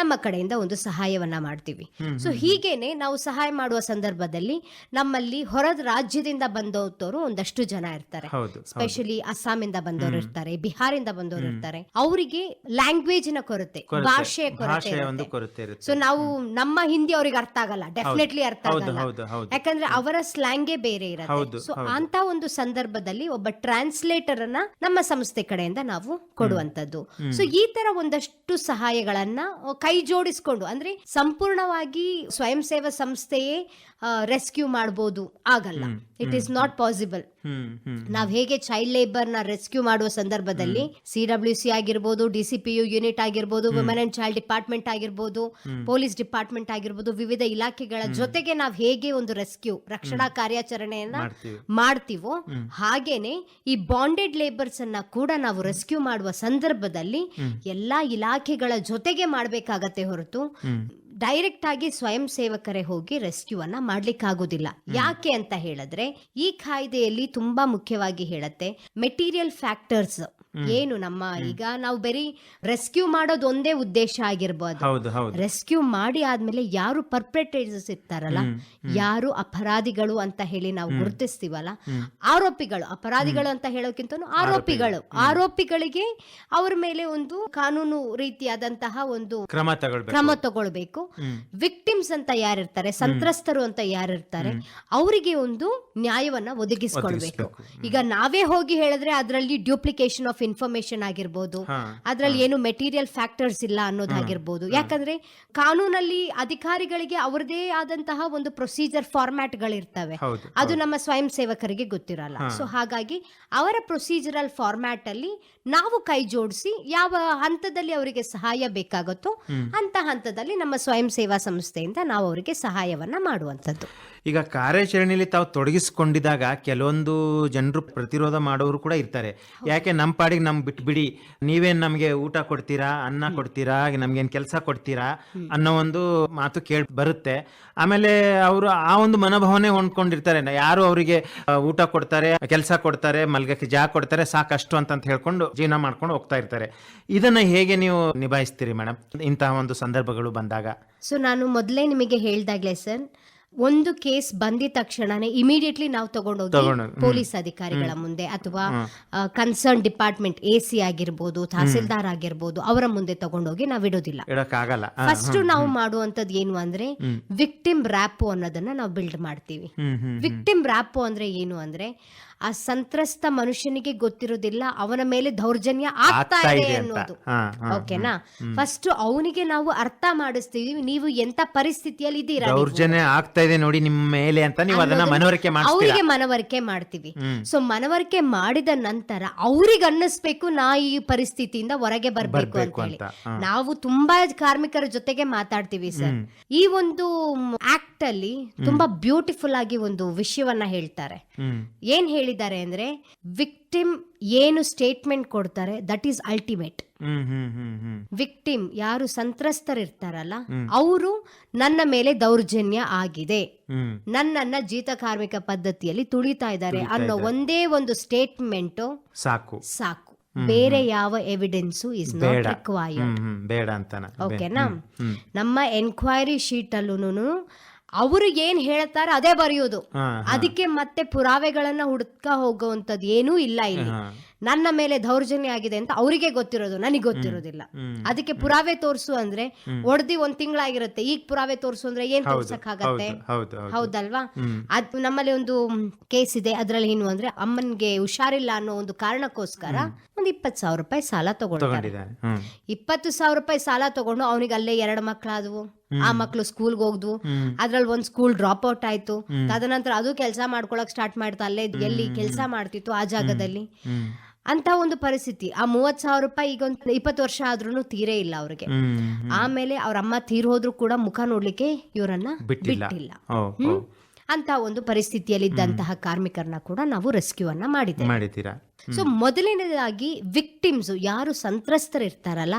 ನಮ್ಮ ಕಡೆಯಿಂದ ಒಂದು ಸಹಾಯವನ್ನ ಮಾಡ್ತೀವಿ. ಸೊ ಹೀಗೇನೆ ನಾವು ಸಹಾಯ ಮಾಡುವ ಸಂದರ್ಭದಲ್ಲಿ ನಮ್ಮಲ್ಲಿ ಹೊರದ ರಾಜ್ಯದಿಂದ ಬಂದವರು ಒಂದಷ್ಟು ಜನ ಇರ್ತಾರೆ. ಸ್ಪೆಷಲಿ ಅಸ್ಸಾಮಿಂದ ಬಂದವರು ಇರ್ತಾರೆ, ಬಿಹಾರಿಂದ ಬಂದವರು ಇರ್ತಾರೆ. ಅವರಿಗೆ ಲ್ಯಾಂಗ್ವೇಜ್ ಲ್ಯಾಂಗ್ವೇಜಿನ ಕೊರತೆ, ಭಾಷೆಯ ಭಾಷೆಯ ಒಂದು ಕೊರತೆ ಕೊರತೆ ಇರುತ್ತೆ. ಸೊ ನಾವು ನಮ್ಮ ಹಿಂದಿ ಅವ್ರಿಗೆ ಅರ್ಥ ಆಗಲ್ಲ, ಡೆಫಿನೆಟ್ಲಿ ಅರ್ಥ ಹೌದು ಆಗಲ್ಲ, ಹೌದು ಹೌದು ಯಾಕಂದ್ರೆ ಅವರ ಸ್ಲ್ಯಾಂಗೇ ಬೇರೆ ಇರುತ್ತೆ. ಸೊ ಅಂತ ಒಂದು ಸಂದರ್ಭದಲ್ಲಿ ಒಬ್ಬ ಟ್ರಾನ್ಸ್ಲೇಟರ್ ಅನ್ನ ನಮ್ಮ ಸಂಸ್ಥೆ ಕಡೆಯಿಂದ ನಾವು ಕೊಡುವಂತದ್ದು. ಸೊ ಈ ತರ ಒಂದಷ್ಟು ಸಹಾಯಗಳನ್ನ ಕೈ ಜೋಡಿಸ್ಕೊಂಡು, ಅಂದ್ರೆ ಸಂಪೂರ್ಣವಾಗಿ ಸ್ವಯಂ ಸೇವಾ ಸಂಸ್ಥೆಯೇ ರೆಸ್ಕ್ಯೂ ಮಾಡಬಹುದು ಆಗಲ್ಲ, ಇಟ್ ಈಸ್ ನಾಟ್ ಪಾಸಿಬಲ್. ನಾವ್ ಹೇಗೆ ಚೈಲ್ಡ್ ಲೇಬರ್ ನ ರೆಸ್ಕ್ಯೂ ಮಾಡುವ ಸಂದರ್ಭದಲ್ಲಿ CWC ಆಗಿರ್ಬೋದು, DCPU ಯೂನಿಟ್ ಆಗಿರ್ಬೋದು, ವುಮೆನ್ ಅಂಡ್ ಚೈಲ್ಡ್ ಡಿಪಾರ್ಟ್ಮೆಂಟ್ ಆಗಿರ್ಬೋದು, ಪೊಲೀಸ್ ಡಿಪಾರ್ಟ್ಮೆಂಟ್ ಆಗಿರ್ಬೋದು, ವಿವಿಧ ಇಲಾಖೆಗಳ ಜೊತೆಗೆ ನಾವ್ ಹೇಗೆ ಒಂದು ರೆಸ್ಕ್ಯೂ ರಕ್ಷಣಾ ಕಾರ್ಯಾಚರಣೆಯನ್ನ ಮಾಡ್ತೀವೋ ಹಾಗೇನೆ ಈ ಬಾಂಡೆಡ್ ಲೇಬರ್ಸ್ ಅನ್ನ ಕೂಡ ನಾವು ರೆಸ್ಕ್ಯೂ ಮಾಡುವ ಸಂದರ್ಭದಲ್ಲಿ ಎಲ್ಲಾ ಇಲಾಖೆಗಳ ಜೊತೆಗೆ ಮಾಡ್ಬೇಕಾಗತ್ತೆ ಹೊರತು ಡೈರೆಕ್ಟ್ ಆಗಿ ಸ್ವಯಂ ಸೇವಕರೇ ಹೋಗಿ ರೆಸ್ಕ್ಯೂ ಅನ್ನ ಮಾಡ್ಲಿಕ್ಕಾಗೋದಿಲ್ಲ. ಯಾಕೆ ಅಂತ ಹೇಳಿದ್ರೆ ಈ ಕಾಯ್ದೆಯಲ್ಲಿ ತುಂಬಾ ಮುಖ್ಯವಾಗಿ ಹೇಳುತ್ತೆ, ಮೆಟೀರಿಯಲ್ ಫ್ಯಾಕ್ಟರ್ಸ್ ಏನು ನಮ್ಮ ಈಗ ನಾವು ಬರೀ ರೆಸ್ಕ್ಯೂ ಮಾಡೋದು ಒಂದೇ ಉದ್ದೇಶ ಆಗಿರ್ಬೋದು. ರೆಸ್ಕ್ಯೂ ಮಾಡಿ ಆದ್ಮೇಲೆ ಯಾರು ಪರ್ಪೆಟ್ರೇಟರ್ಸ್ ಇರ್ತಾರಲ್ಲ, ಯಾರು ಅಪರಾಧಿಗಳು ಅಂತ ಹೇಳಿ ನಾವು ಗುರುತಿಸ್ತೀವಲ್ಲ, ಆರೋಪಿಗಳು, ಅಪರಾಧಿಗಳು ಅಂತ ಹೇಳೋಕ್ಕಿಂತ ಆರೋಪಿಗಳಿಗೆ ಅವ್ರ ಮೇಲೆ ಒಂದು ಕಾನೂನು ರೀತಿಯಾದಂತಹ ಒಂದು ಕ್ರಮ ತಗೊಳ್ಬೇಕು. ವಿಕ್ಟಿಮ್ಸ್ ಅಂತ ಯಾರಿರ್ತಾರೆ, ಸಂತ್ರಸ್ತರು ಅಂತ ಯಾರಿರ್ತಾರೆ, ಅವರಿಗೆ ಒಂದು ನ್ಯಾಯವನ್ನ ಒದಗಿಸ್ಕೊಳ್ಬೇಕು. ಈಗ ನಾವೇ ಹೋಗಿ ಹೇಳಿದ್ರೆ ಅದರಲ್ಲಿ ಡ್ಯೂಪ್ಲಿಕೇಶನ್ ಆಫ್ ಇನ್ಫಾರ್ಮೇಶನ್ ಆಗಿರ್ಬೋದು, ಅದ್ರಲ್ಲಿ ಏನು ಮೆಟೀರಿಯಲ್ ಫ್ಯಾಕ್ಟರ್ಸ್ ಇಲ್ಲ ಅನ್ನೋದಾಗಿರ್ಬೋದು. ಯಾಕಂದ್ರೆ ಕಾನೂನಲ್ಲಿ ಅಧಿಕಾರಿಗಳಿಗೆ ಅವರದೇ ಆದಂತಹ ಒಂದು ಪ್ರೊಸೀಜರ್ ಫಾರ್ಮ್ಯಾಟ್ ಗಳಿರ್ತವೆ, ಅದು ನಮ್ಮ ಸ್ವಯಂ ಸೇವಕರಿಗೆ ಗೊತ್ತಿರಲ್ಲ. ಸೊ ಹಾಗಾಗಿ ಅವರ ಪ್ರೊಸೀಜರಲ್ ಫಾರ್ಮ್ಯಾಟ್ ಅಲ್ಲಿ ನಾವು ಕೈ ಜೋಡಿಸಿ ಯಾವ ಹಂತದಲ್ಲಿ ಅವರಿಗೆ ಸಹಾಯ ಬೇಕಾಗುತ್ತೋ ಅಂತ ಹಂತದಲ್ಲಿ ನಮ್ಮ ಸ್ವಯಂ ಸೇವಾ ಸಂಸ್ಥೆಯಿಂದ ನಾವು ಅವರಿಗೆ ಸಹಾಯವನ್ನ ಮಾಡುವಂಥದ್ದು. ಈಗ ಕಾರ್ಯಾಚರಣೆಯಲ್ಲಿ ತಾವು ತೊಡಗಿಸಿಕೊಂಡಿದಾಗ ಕೆಲವೊಂದು ಜನರು ಪ್ರತಿರೋಧ ಮಾಡೋರು ಕೂಡ ಇರ್ತಾರೆ. ಯಾಕೆ ನಮ್ಮ ಪಾಡಿಗೆ ನಮ್ಗೆ ಬಿಟ್ಬಿಡಿ, ನೀವೇನ್ ನಮ್ಗೆ ಊಟ ಕೊಡ್ತೀರಾ, ಅನ್ನ ಕೊಡ್ತೀರಾ, ನಮ್ಗೇನ್ ಕೆಲಸ ಕೊಡ್ತೀರಾ ಅನ್ನೋ ಒಂದು ಮಾತು ಕೇಳಿ ಬರುತ್ತೆ. ಆಮೇಲೆ ಅವರು ಆ ಒಂದು ಮನೋಭಾವನೆ ಹೊಂದ್ಕೊಂಡಿರ್ತಾರೆ. ಯಾರು ಅವರಿಗೆ ಊಟ ಕೊಡ್ತಾರೆ, ಕೆಲಸ ಕೊಡ್ತಾರೆ, ಮಲ್ಗಕ್ಕೆ ಜಾಗ ಕೊಡ್ತಾರೆ, ಸಾಕಷ್ಟು ಅಂತ ಹೇಳ್ಕೊಂಡು ಜೀವನ ಮಾಡ್ಕೊಂಡು ಹೋಗ್ತಾ ಇರ್ತಾರೆ. ಇದನ್ನ ಹೇಗೆ ನೀವು ನಿಭಾಯಿಸ್ತೀರಿ ಮೇಡಮ್ ಇಂತಹ ಒಂದು ಸಂದರ್ಭಗಳು ಬಂದಾಗ? ಸೊ ನಾನು ಮೊದಲೇ ನಿಮಗೆ ಹೇಳ್ದಾಗ್ಲೇ ಸರ್, ಒಂದು ಕೇಸ್ ಬಂದಿದ ತಕ್ಷಣನೇ ಇಮಿಡಿಯೇಟ್ಲಿ ನಾವು ತಗೊಂಡೋಗಿ ಪೊಲೀಸ್ ಅಧಿಕಾರಿಗಳ ಮುಂದೆ ಅಥವಾ ಕನ್ಸರ್ನ್ ಡಿಪಾರ್ಟ್ಮೆಂಟ್ AC ಆಗಿರ್ಬೋದು, ತಹಸೀಲ್ದಾರ್ ಆಗಿರ್ಬೋದು, ಅವರ ಮುಂದೆ ತಗೊಂಡೋಗಿ ನಾವು ಇಡೋದಿಲ್ಲ. ಫಸ್ಟ್ ನಾವು ಮಾಡುವಂತದ್ದು ಏನು ಅಂದ್ರೆ ವಿಕ್ಟಿಮ್ ರ್ಯಾಪೋ ಅನ್ನೋದನ್ನ ನಾವು ಬಿಲ್ಡ್ ಮಾಡ್ತೀವಿ. ವಿಕ್ಟಿಮ್ ರ್ಯಾಪೋ ಅಂದ್ರೆ ಏನು ಅಂದ್ರೆ ಆ ಸಂತ್ರಸ್ತ ಮನುಷ್ಯನಿಗೆ ಗೊತ್ತಿರೋದಿಲ್ಲ ಅವನ ಮೇಲೆ ದೌರ್ಜನ್ಯ ಆಗ್ತಾ ಇದೆ ಅನ್ನೋದು. ಓಕೆನಾ? ಫಸ್ಟ್ ಅವನಿಗೆ ನಾವು ಅರ್ಥ ಮಾಡಿಸ್ತೀವಿ, ನೀವು ಎಂತ ಪರಿಸ್ಥಿತಿಯಲ್ಲಿ ಇದ್ದೀರಾ, ದೌರ್ಜನ್ಯ ಆಗ್ತಾ ಇದೆ ನೋಡಿ ನಿಮ್ಮ ಮೇಲೆ ಅಂತ ನೀವು ಅದನ್ನ ಮನವರಿಕೆ ಅವರಿಗೆ ಮನವರಿಕೆ ಮಾಡ್ತೀವಿ. ಸೊ ಮನವರಿಕೆ ಮಾಡಿದ ನಂತರ ಅವ್ರಿಗೆ ಅನ್ನಿಸ್ಬೇಕು ನಾ ಈ ಪರಿಸ್ಥಿತಿಯಿಂದ ಹೊರಗೆ ಬರ್ಬೇಕು ಅಂತ ಹೇಳಿ ನಾವು ತುಂಬಾ ಕಾರ್ಮಿಕರ ಜೊತೆಗೆ ಮಾತಾಡ್ತೀವಿ ಸರ್. ಈ ಒಂದು ಆಕ್ಟ್ ಅಲ್ಲಿ ತುಂಬಾ ಬ್ಯೂಟಿಫುಲ್ ಆಗಿ ಒಂದು ವಿಷಯವನ್ನ ಹೇಳ್ತಾರೆ. ಏನ್ ಹೇಳಿದ್ದಾರೆ ಅಂದ್ರೆ, ವಿಕ್ಟಿಮ್ ಏನು ಸ್ಟೇಟ್ಮೆಂಟ್ ಕೊಡ್ತಾರೆ ದಟ್ ಈಸ್ ಅಲ್ಟಿಮೇಟ್. ವಿಕ್ಟಿಮ್ ಯಾರು ಸಂತ್ರಸ್ತರಿರ್ತಾರಲ್ಲ, ಅವರು ನನ್ನ ಮೇಲೆ ದೌರ್ಜನ್ಯ ಆಗಿದೆ, ನನ್ನನ್ನ ಜೀತ ಕಾರ್ಮಿಕ ಪದ್ಧತಿಯಲ್ಲಿ ತುಳಿತಾ ಇದ್ದಾರೆ ಅನ್ನೋ ಒಂದೇ ಒಂದು ಸ್ಟೇಟ್ಮೆಂಟ್ ಸಾಕು. ಬೇರೆ ಯಾವ ಎವಿಡೆನ್ಸು ಇಸ್ ನಾಟ್ ರಿಕ್ವೈರ್ಡ್. ಬೇಡ ಅಂತಾನೆ. ಓಕೆನಾ? ನಮ್ಮ ಎನ್ಕ್ವೈರಿ ಶೀಟ್ ಅಲ್ಲೂ ಅವರು ಏನ್ ಹೇಳ್ತಾರೆ ಅದೇ ಬರೆಯೋದು. ಅದಕ್ಕೆ ಮತ್ತೆ ಪುರಾವೆಗಳನ್ನ ಹುಡುಕ ಹೋಗುವಂತದ್ದು ಏನೂ ಇಲ್ಲ ಇಲ್ಲಿ. ನನ್ನ ಮೇಲೆ ದೌರ್ಜನ್ಯ ಆಗಿದೆ ಅಂತ ಅವರಿಗೆ ಗೊತ್ತಿರೋದು, ನನಗೆ ಗೊತ್ತಿರೋದಿಲ್ಲ. ಅದಕ್ಕೆ ಪುರಾವೆ ತೋರ್ಸು ಅಂದ್ರೆ ಒಡ್ದಿ 1 ತಿಂಗಳಾಗಿರುತ್ತೆ, ಈಗ ಪುರಾವೆ ತೋರ್ಸು ಅಂದ್ರೆ ಏನ್ ತೋರ್ಸಕ್ ಆಗತ್ತೆ? ಹೌದಲ್ವಾ? ಅದು ನಮ್ಮಲ್ಲಿ ಒಂದು ಕೇಸ್ ಇದೆ, ಅದ್ರಲ್ಲಿ ಏನು ಅಂದ್ರೆ ಅಮ್ಮನ್ಗೆ ಹುಷಾರಿಲ್ಲ ಅನ್ನೋ ಒಂದು ಕಾರಣಕ್ಕೋಸ್ಕರ ಒಂದು 20,000 ರೂಪಾಯಿ ಸಾಲ ತಗೊಂಡಿದ್ದಾರೆ. 20,000 ರೂಪಾಯಿ ಸಾಲ ತಗೊಂಡು ಅವನಿಗೆ ಅಲ್ಲೇ 2 ಮಕ್ಳಾದವು, ಆ ಮಕ್ಳು ಸ್ಕೂಲ್ಗೆ ಹೋಗ್ದು, ಅದ್ರಲ್ಲಿ ಒಂದ್ ಸ್ಕೂಲ್ ಡ್ರಾಪ್ ಔಟ್ ಆಯ್ತು. ತದನಂತರ ಅದು ಕೆಲಸ ಮಾಡ್ಕೊಳಕ್ ಸ್ಟಾರ್ಟ್ ಮಾಡ್ತಾ, ಅಲ್ಲೇ ಎಲ್ಲಿ ಕೆಲಸ ಮಾಡ್ತಿತ್ತು ಆ ಜಾಗದಲ್ಲಿ. ಅಂತ ಒಂದು ಪರಿಸ್ಥಿತಿ. ಆ 30,000 ರೂಪಾಯಿ ಈಗ 20 ವರ್ಷ ಆದ್ರೂ ತೀರೇ ಇಲ್ಲ ಅವ್ರಿಗೆ. ಆಮೇಲೆ ಅವ್ರ ಅಮ್ಮ ತೀರ್ ಹೋದ್ರು ಕೂಡ ಮುಖ ನೋಡ್ಲಿಕ್ಕೆ ಇವರನ್ನ ಬಿಟ್ಟಿಲ್ಲ. ಅಂತ ಒಂದು ಪರಿಸ್ಥಿತಿಯಲ್ಲಿ ಇದ್ದಂತಹ ಕಾರ್ಮಿಕರನ್ನ ಕೂಡ ನಾವು ರೆಸ್ಕ್ಯೂ ಅನ್ನ ಮಾಡಿದ್ದೀರಾ. ಸೊ ಮೊದಲನೇದಾಗಿ ವಿಕ್ಟಿಮ್ಸ್ ಯಾರು ಸಂತ್ರಸ್ತರಿರ್ತಾರಲ್ಲ,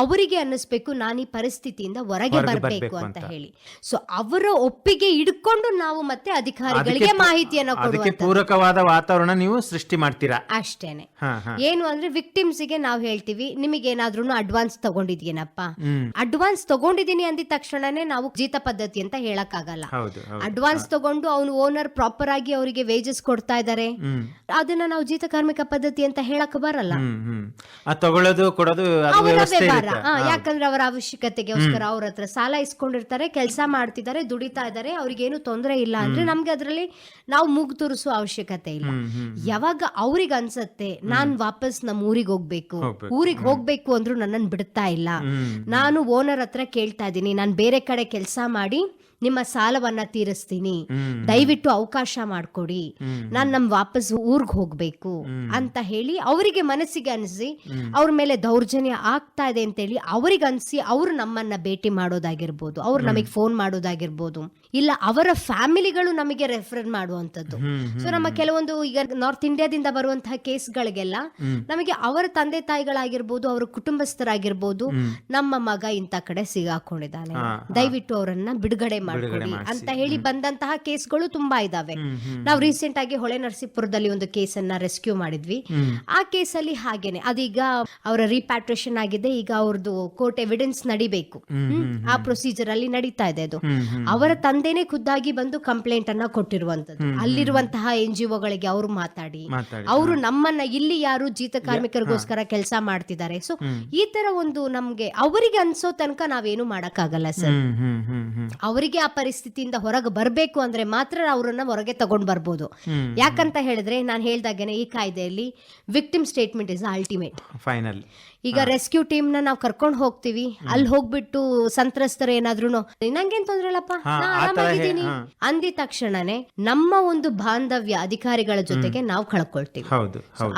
ಅವರಿಗೆ ಅನ್ನಿಸ್ಬೇಕು ನಾನು ಈ ಪರಿಸ್ಥಿತಿಯಿಂದ ಹೊರಗೆ ಬರಬೇಕು ಅಂತ ಹೇಳಿ. ಸೊ ಅವರ ಒಪ್ಪಿಗೆ ಇಡ್ಕೊಂಡು ನಾವು ಮತ್ತೆ ಅಧಿಕಾರಿಗಳಿಗೆ ಮಾಹಿತಿಯನ್ನು ಕೊಡುವಂತ ಪೂರಕವಾದ ವಾತಾವರಣ ನೀವು ಸೃಷ್ಟಿ ಮಾಡ್ತೀರಾ. ಅಷ್ಟೇನೆ. ಏನು ಅಂದ್ರೆ ವಿಕ್ಟಿಮ್ಸ್ ಗೆ ನಾವು ಹೇಳ್ತೀವಿ, ನಿಮಗೆ ಏನಾದ್ರೂ ಅಡ್ವಾನ್ಸ್ ತಗೊಂಡಿದ್ಯೇನಪ್ಪ, ಅಡ್ವಾನ್ಸ್ ತಗೊಂಡಿದೀನಿ ಅಂದಿದ ತಕ್ಷಣನೇ ನಾವು ಜೀತ ಪದ್ಧತಿ ಅಂತ ಹೇಳಕ್ ಆಗಲ್ಲ. ಅಡ್ವಾನ್ಸ್ ತಗೊಂಡು ಅವನು ಓನರ್ ಪ್ರಾಪರ್ ಆಗಿ ಅವರಿಗೆ ವೇಜಸ್ ಕೊಡ್ತಾ ಇದ್ದಾರೆ, ಅದನ್ನ ನಾವು ಜೀತ ಕಾರ್ಮಿಕ ಜಿತಕಾರ್ಮಿಕ ಪದ್ಧತಿ ಅಂತ ಹೇಳಕ್ ಬರಲ್ಲ. ಆ ತಗೊಳ್ಳೋದು ಕೊಡೋದು ಅದು ಅವರ ವ್ಯವಸ್ಥೆ ವ್ಯವಹಾರ. ಇರುತ್ತೆ. ಯಾಕಂದ್ರೆ ಅವರ ಅವಶ್ಯಕತೆಗೋಸ್ಕರ ಅವ್ರ ಹತ್ರ ಸಾಲ ಇಸ್ಕೊಂಡಿರ್ತಾರೆ, ಕೆಲಸ ಮಾಡ್ತಿದ್ದಾರೆ, ದುಡಿತಾ ಇದ್ದಾರೆ, ಅವ್ರಿಗೇನು ತೊಂದರೆ ಇಲ್ಲ ಅಂದ್ರೆ ನಮ್ಗೆ ಅದ್ರಲ್ಲಿ ನಾವು ಮೂಗು ತೋರಿಸುವ ಅವಶ್ಯಕತೆ ಇಲ್ಲ. ಯಾವಾಗ ಅವ್ರಿಗೆ ಅನ್ಸತ್ತೆ ನಾನ್ ವಾಪಸ್ ನಮ್ಮ ಊರಿಗೆ ಹೋಗ್ಬೇಕು, ಊರಿಗೆ ಹೋಗ್ಬೇಕು ಅಂದ್ರೂ ನನ್ನನ್ನು ಬಿಡ್ತಾ ಇಲ್ಲ, ನಾನು ಓನರ್ ಹತ್ರ ಕೇಳ್ತಾ ಇದ್ದೀನಿ, ನಾನು ಬೇರೆ ಕಡೆ ಕೆಲಸ ಮಾಡಿ ನಿಮ್ಮ ಸಾಲವನ್ನ ತೀರಿಸ್ತೀನಿ, ದಯವಿಟ್ಟು ಅವಕಾಶ ಮಾಡ್ಕೊಡಿ, ನಾನ್ ನಮ್ ವಾಪಸ್ ಊರ್ಗ್ ಹೋಗ್ಬೇಕು ಅಂತ ಹೇಳಿ ಅವರಿಗೆ ಮನಸ್ಸಿಗೆ ಅನಿಸಿ ಅವ್ರ ಮೇಲೆ ದೌರ್ಜನ್ಯ ಆಗ್ತಾ ಇದೆ ಅಂತ ಹೇಳಿ ಅವ್ರಿಗೆ ಅನ್ಸಿ ಅವ್ರು ನಮ್ಮನ್ನ ಭೇಟಿ ಮಾಡೋದಾಗಿರ್ಬೋದು, ಅವ್ರು ನಮಗೆ ಫೋನ್ ಮಾಡೋದಾಗಿರ್ಬೋದು, ಇಲ್ಲ ಅವರ ಫ್ಯಾಮಿಲಿಗಳು ನಮಗೆ ರೆಫರ್ ಮಾಡುವಂತದ್ದು. ಸೊ ನಮ್ಮ ಕೆಲವೊಂದು ಈಗ ನಾರ್ತ್ ಇಂಡಿಯಾದಿಂದ ಬರುವಂತಹ ಕೇಸ್ಗಳಿಗೆಲ್ಲ ನಮಗೆ ಅವರ ತಂದೆ ತಾಯಿಗಳಾಗಿರ್ಬೋದು, ಅವರ ಕುಟುಂಬಸ್ಥರಾಗಿರ್ಬೋದು, ನಮ್ಮ ಮಗ ಇಂತ ಕಡೆ ಸಿಗಾಕೊಂಡಿದ್ದಾನೆ, ದಯವಿಟ್ಟು ಅವರನ್ನ ಬಿಡುಗಡೆ ಮಾಡ್ಕೊಡಿ ಅಂತ ಹೇಳಿ ಬಂದಂತಹ ಕೇಸ್ಗಳು ತುಂಬಾ ಇದಾವೆ. ನಾವು ರೀಸೆಂಟ್ ಆಗಿ ಹೊಳೆ ನರಸೀಪುರದಲ್ಲಿ ಒಂದು ಕೇಸನ್ನ ರೆಸ್ಕ್ಯೂ ಮಾಡಿದ್ವಿ. ಆ ಕೇಸಲ್ಲಿ ಹಾಗೇನೆ ಅದೀಗ ಅವರ ರಿಪ್ಯಾಟ್ರೇಷನ್ ಆಗಿದೆ, ಈಗ ಅವ್ರದ್ದು ಕೋರ್ಟ್ ಎವಿಡೆನ್ಸ್ ನಡಿಬೇಕು, ಆ ಪ್ರೊಸೀಜರ್ ಅಲ್ಲಿ ನಡೀತಾ ಇದೆ. ಅದು ಅವರ ತಂದೆನೇ ಖುದ್ದಾಗಿ ಬಂದು ಕಂಪ್ಲೇಂಟ್ ಅನ್ನ ಕೊಟ್ಟಿರುವಂತದ್ದು. ಅಲ್ಲಿರುವಂತಹ NGOಗಳಿಗೆ ಅವರು ಮಾತಾಡಿ ಅವರು ನಮ್ಮನ್ನ ಇಲ್ಲಿ ಯಾರು ಜೀತ ಕಾರ್ಮಿಕರಿಗೋಸ್ಕರ ಕೆಲಸ ಮಾಡ್ತಿದ್ದಾರೆ. ಸೊ ಈ ತರ ಒಂದು ನಮ್ಗೆ ಅವರಿಗೆ ಅನ್ಸೋ ತನಕ ನಾವೇನು ಮಾಡಕ್ಕಾಗಲ್ಲ ಸರ್. ಅವರಿಗೆ ಆ ಪರಿಸ್ಥಿತಿಯಿಂದ ಹೊರಗೆ ಬರ್ಬೇಕು ಅಂದ್ರೆ ಮಾತ್ರ ಅವ್ರನ್ನ ಹೊರಗೆ ತಗೊಂಡ್ ಬರ್ಬೋದು. ಯಾಕಂತ ಹೇಳಿದ್ರೆ ನಾನು ಹೇಳ್ದಾಗೇನೆ ಈ ಕಾಯ್ದೆಯಲ್ಲಿ victim statement is ultimate final. ಈಗ ರೆಸ್ಕ್ಯೂ ಟೀಮ್ ನ ನಾವು ಕರ್ಕೊಂಡು ಹೋಗ್ತೀವಿ, ಅಲ್ಲಿ ಹೋಗ್ಬಿಟ್ಟು ಸಂತ್ರಸ್ತರು ಏನಾದ್ರು ನಂಗೇನ್ ತೊಂದ್ರೆ ಇಲ್ಲಪ್ಪ ನಾ ಆರಾಮಾಗಿದ್ದೀನಿ ಅಂದಿದ ತಕ್ಷಣನೇ ನಮ್ಮ ಒಂದು ಬಾಂಧವ್ಯ ಅಧಿಕಾರಿಗಳ ಜೊತೆಗೆ ನಾವು ಕಳ್ಕೊಳ್ತೀವಿ.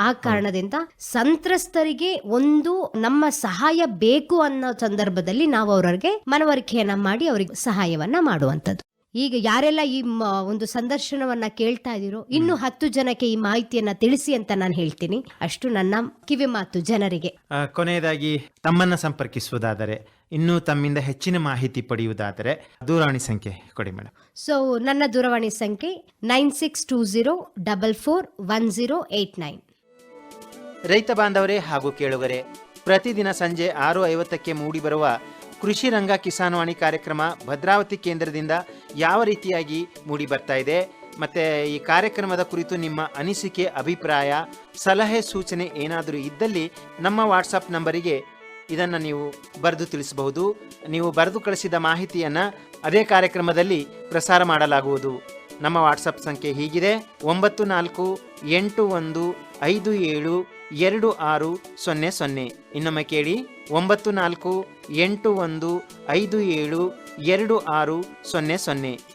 ಆ ಕಾರಣದಿಂದ ಸಂತ್ರಸ್ತರಿಗೆ ಒಂದು ನಮ್ಮ ಸಹಾಯ ಬೇಕು ಅನ್ನೋ ಸಂದರ್ಭದಲ್ಲಿ ನಾವು ಅವರಿಗೆ ಮನವರಿಕೆಯನ್ನ ಮಾಡಿ ಅವರಿಗೆ ಸಹಾಯವನ್ನ ಮಾಡುವಂತದ್ದು. ಈಗ ಯಾರೆಲ್ಲ ಈ ಒಂದು ಸಂದರ್ಶನವನ್ನ ಕೇಳ್ತಾ ಇದೀರೋ ಇನ್ನು 10 ಜನಕ್ಕೆ ಈ ಮಾಹಿತಿಯನ್ನ ತಿಳಿಸಿ ಅಂತ ನಾನು ಹೇಳ್ತೀನಿ. ಅಷ್ಟು ನನ್ನ ಕಿವಿ ಮಾತು ಜನರಿಗೆ. ಕೊನೆಯದಾಗಿ ತಮ್ಮನ್ನ ಸಂಪರ್ಕಿಸುವುದಾದರೆ, ಇನ್ನು ತಮ್ಮಿಂದ ಹೆಚ್ಚಿನ ಮಾಹಿತಿ ಪಡೆಯುವುದಾದರೆ ದೂರವಾಣಿ ಸಂಖ್ಯೆ ಕೊಡಿ ಮೇಡಮ್. ಸೊ ನನ್ನ ದೂರವಾಣಿ ಸಂಖ್ಯೆ 9620441089. ರೈತ ಬಾಂಧವರೇ ಹಾಗೂ ಕೇಳುಗರೆ, ಪ್ರತಿದಿನ ಸಂಜೆ 6:50ಕ್ಕೆ ಮೂಡಿಬರುವ ಕೃಷಿ ರಂಗ ಕಿಸಾನ್ವಾಣಿ ಕಾರ್ಯಕ್ರಮ ಭದ್ರಾವತಿ ಕೇಂದ್ರದಿಂದ ಯಾವ ರೀತಿಯಾಗಿ ಮೂಡಿ ಬರ್ತಾ ಇದೆ, ಮತ್ತು ಈ ಕಾರ್ಯಕ್ರಮದ ಕುರಿತು ನಿಮ್ಮ ಅನಿಸಿಕೆ, ಅಭಿಪ್ರಾಯ, ಸಲಹೆ, ಸೂಚನೆ ಏನಾದರೂ ಇದ್ದಲ್ಲಿ ನಮ್ಮ ವಾಟ್ಸಪ್ ನಂಬರಿಗೆ ಇದನ್ನು ನೀವು ಬರೆದು ತಿಳಿಸಬಹುದು. ನೀವು ಬರೆದು ಕಳಿಸಿದ ಮಾಹಿತಿಯನ್ನು ಅದೇ ಕಾರ್ಯಕ್ರಮದಲ್ಲಿ ಪ್ರಸಾರ ಮಾಡಲಾಗುವುದು. ನಮ್ಮ ವಾಟ್ಸಪ್ ಸಂಖ್ಯೆ ಹೀಗಿದೆ: 9481572600. ಇನ್ನೊಮ್ಮೆ ಕೇಳಿ: 9481572600.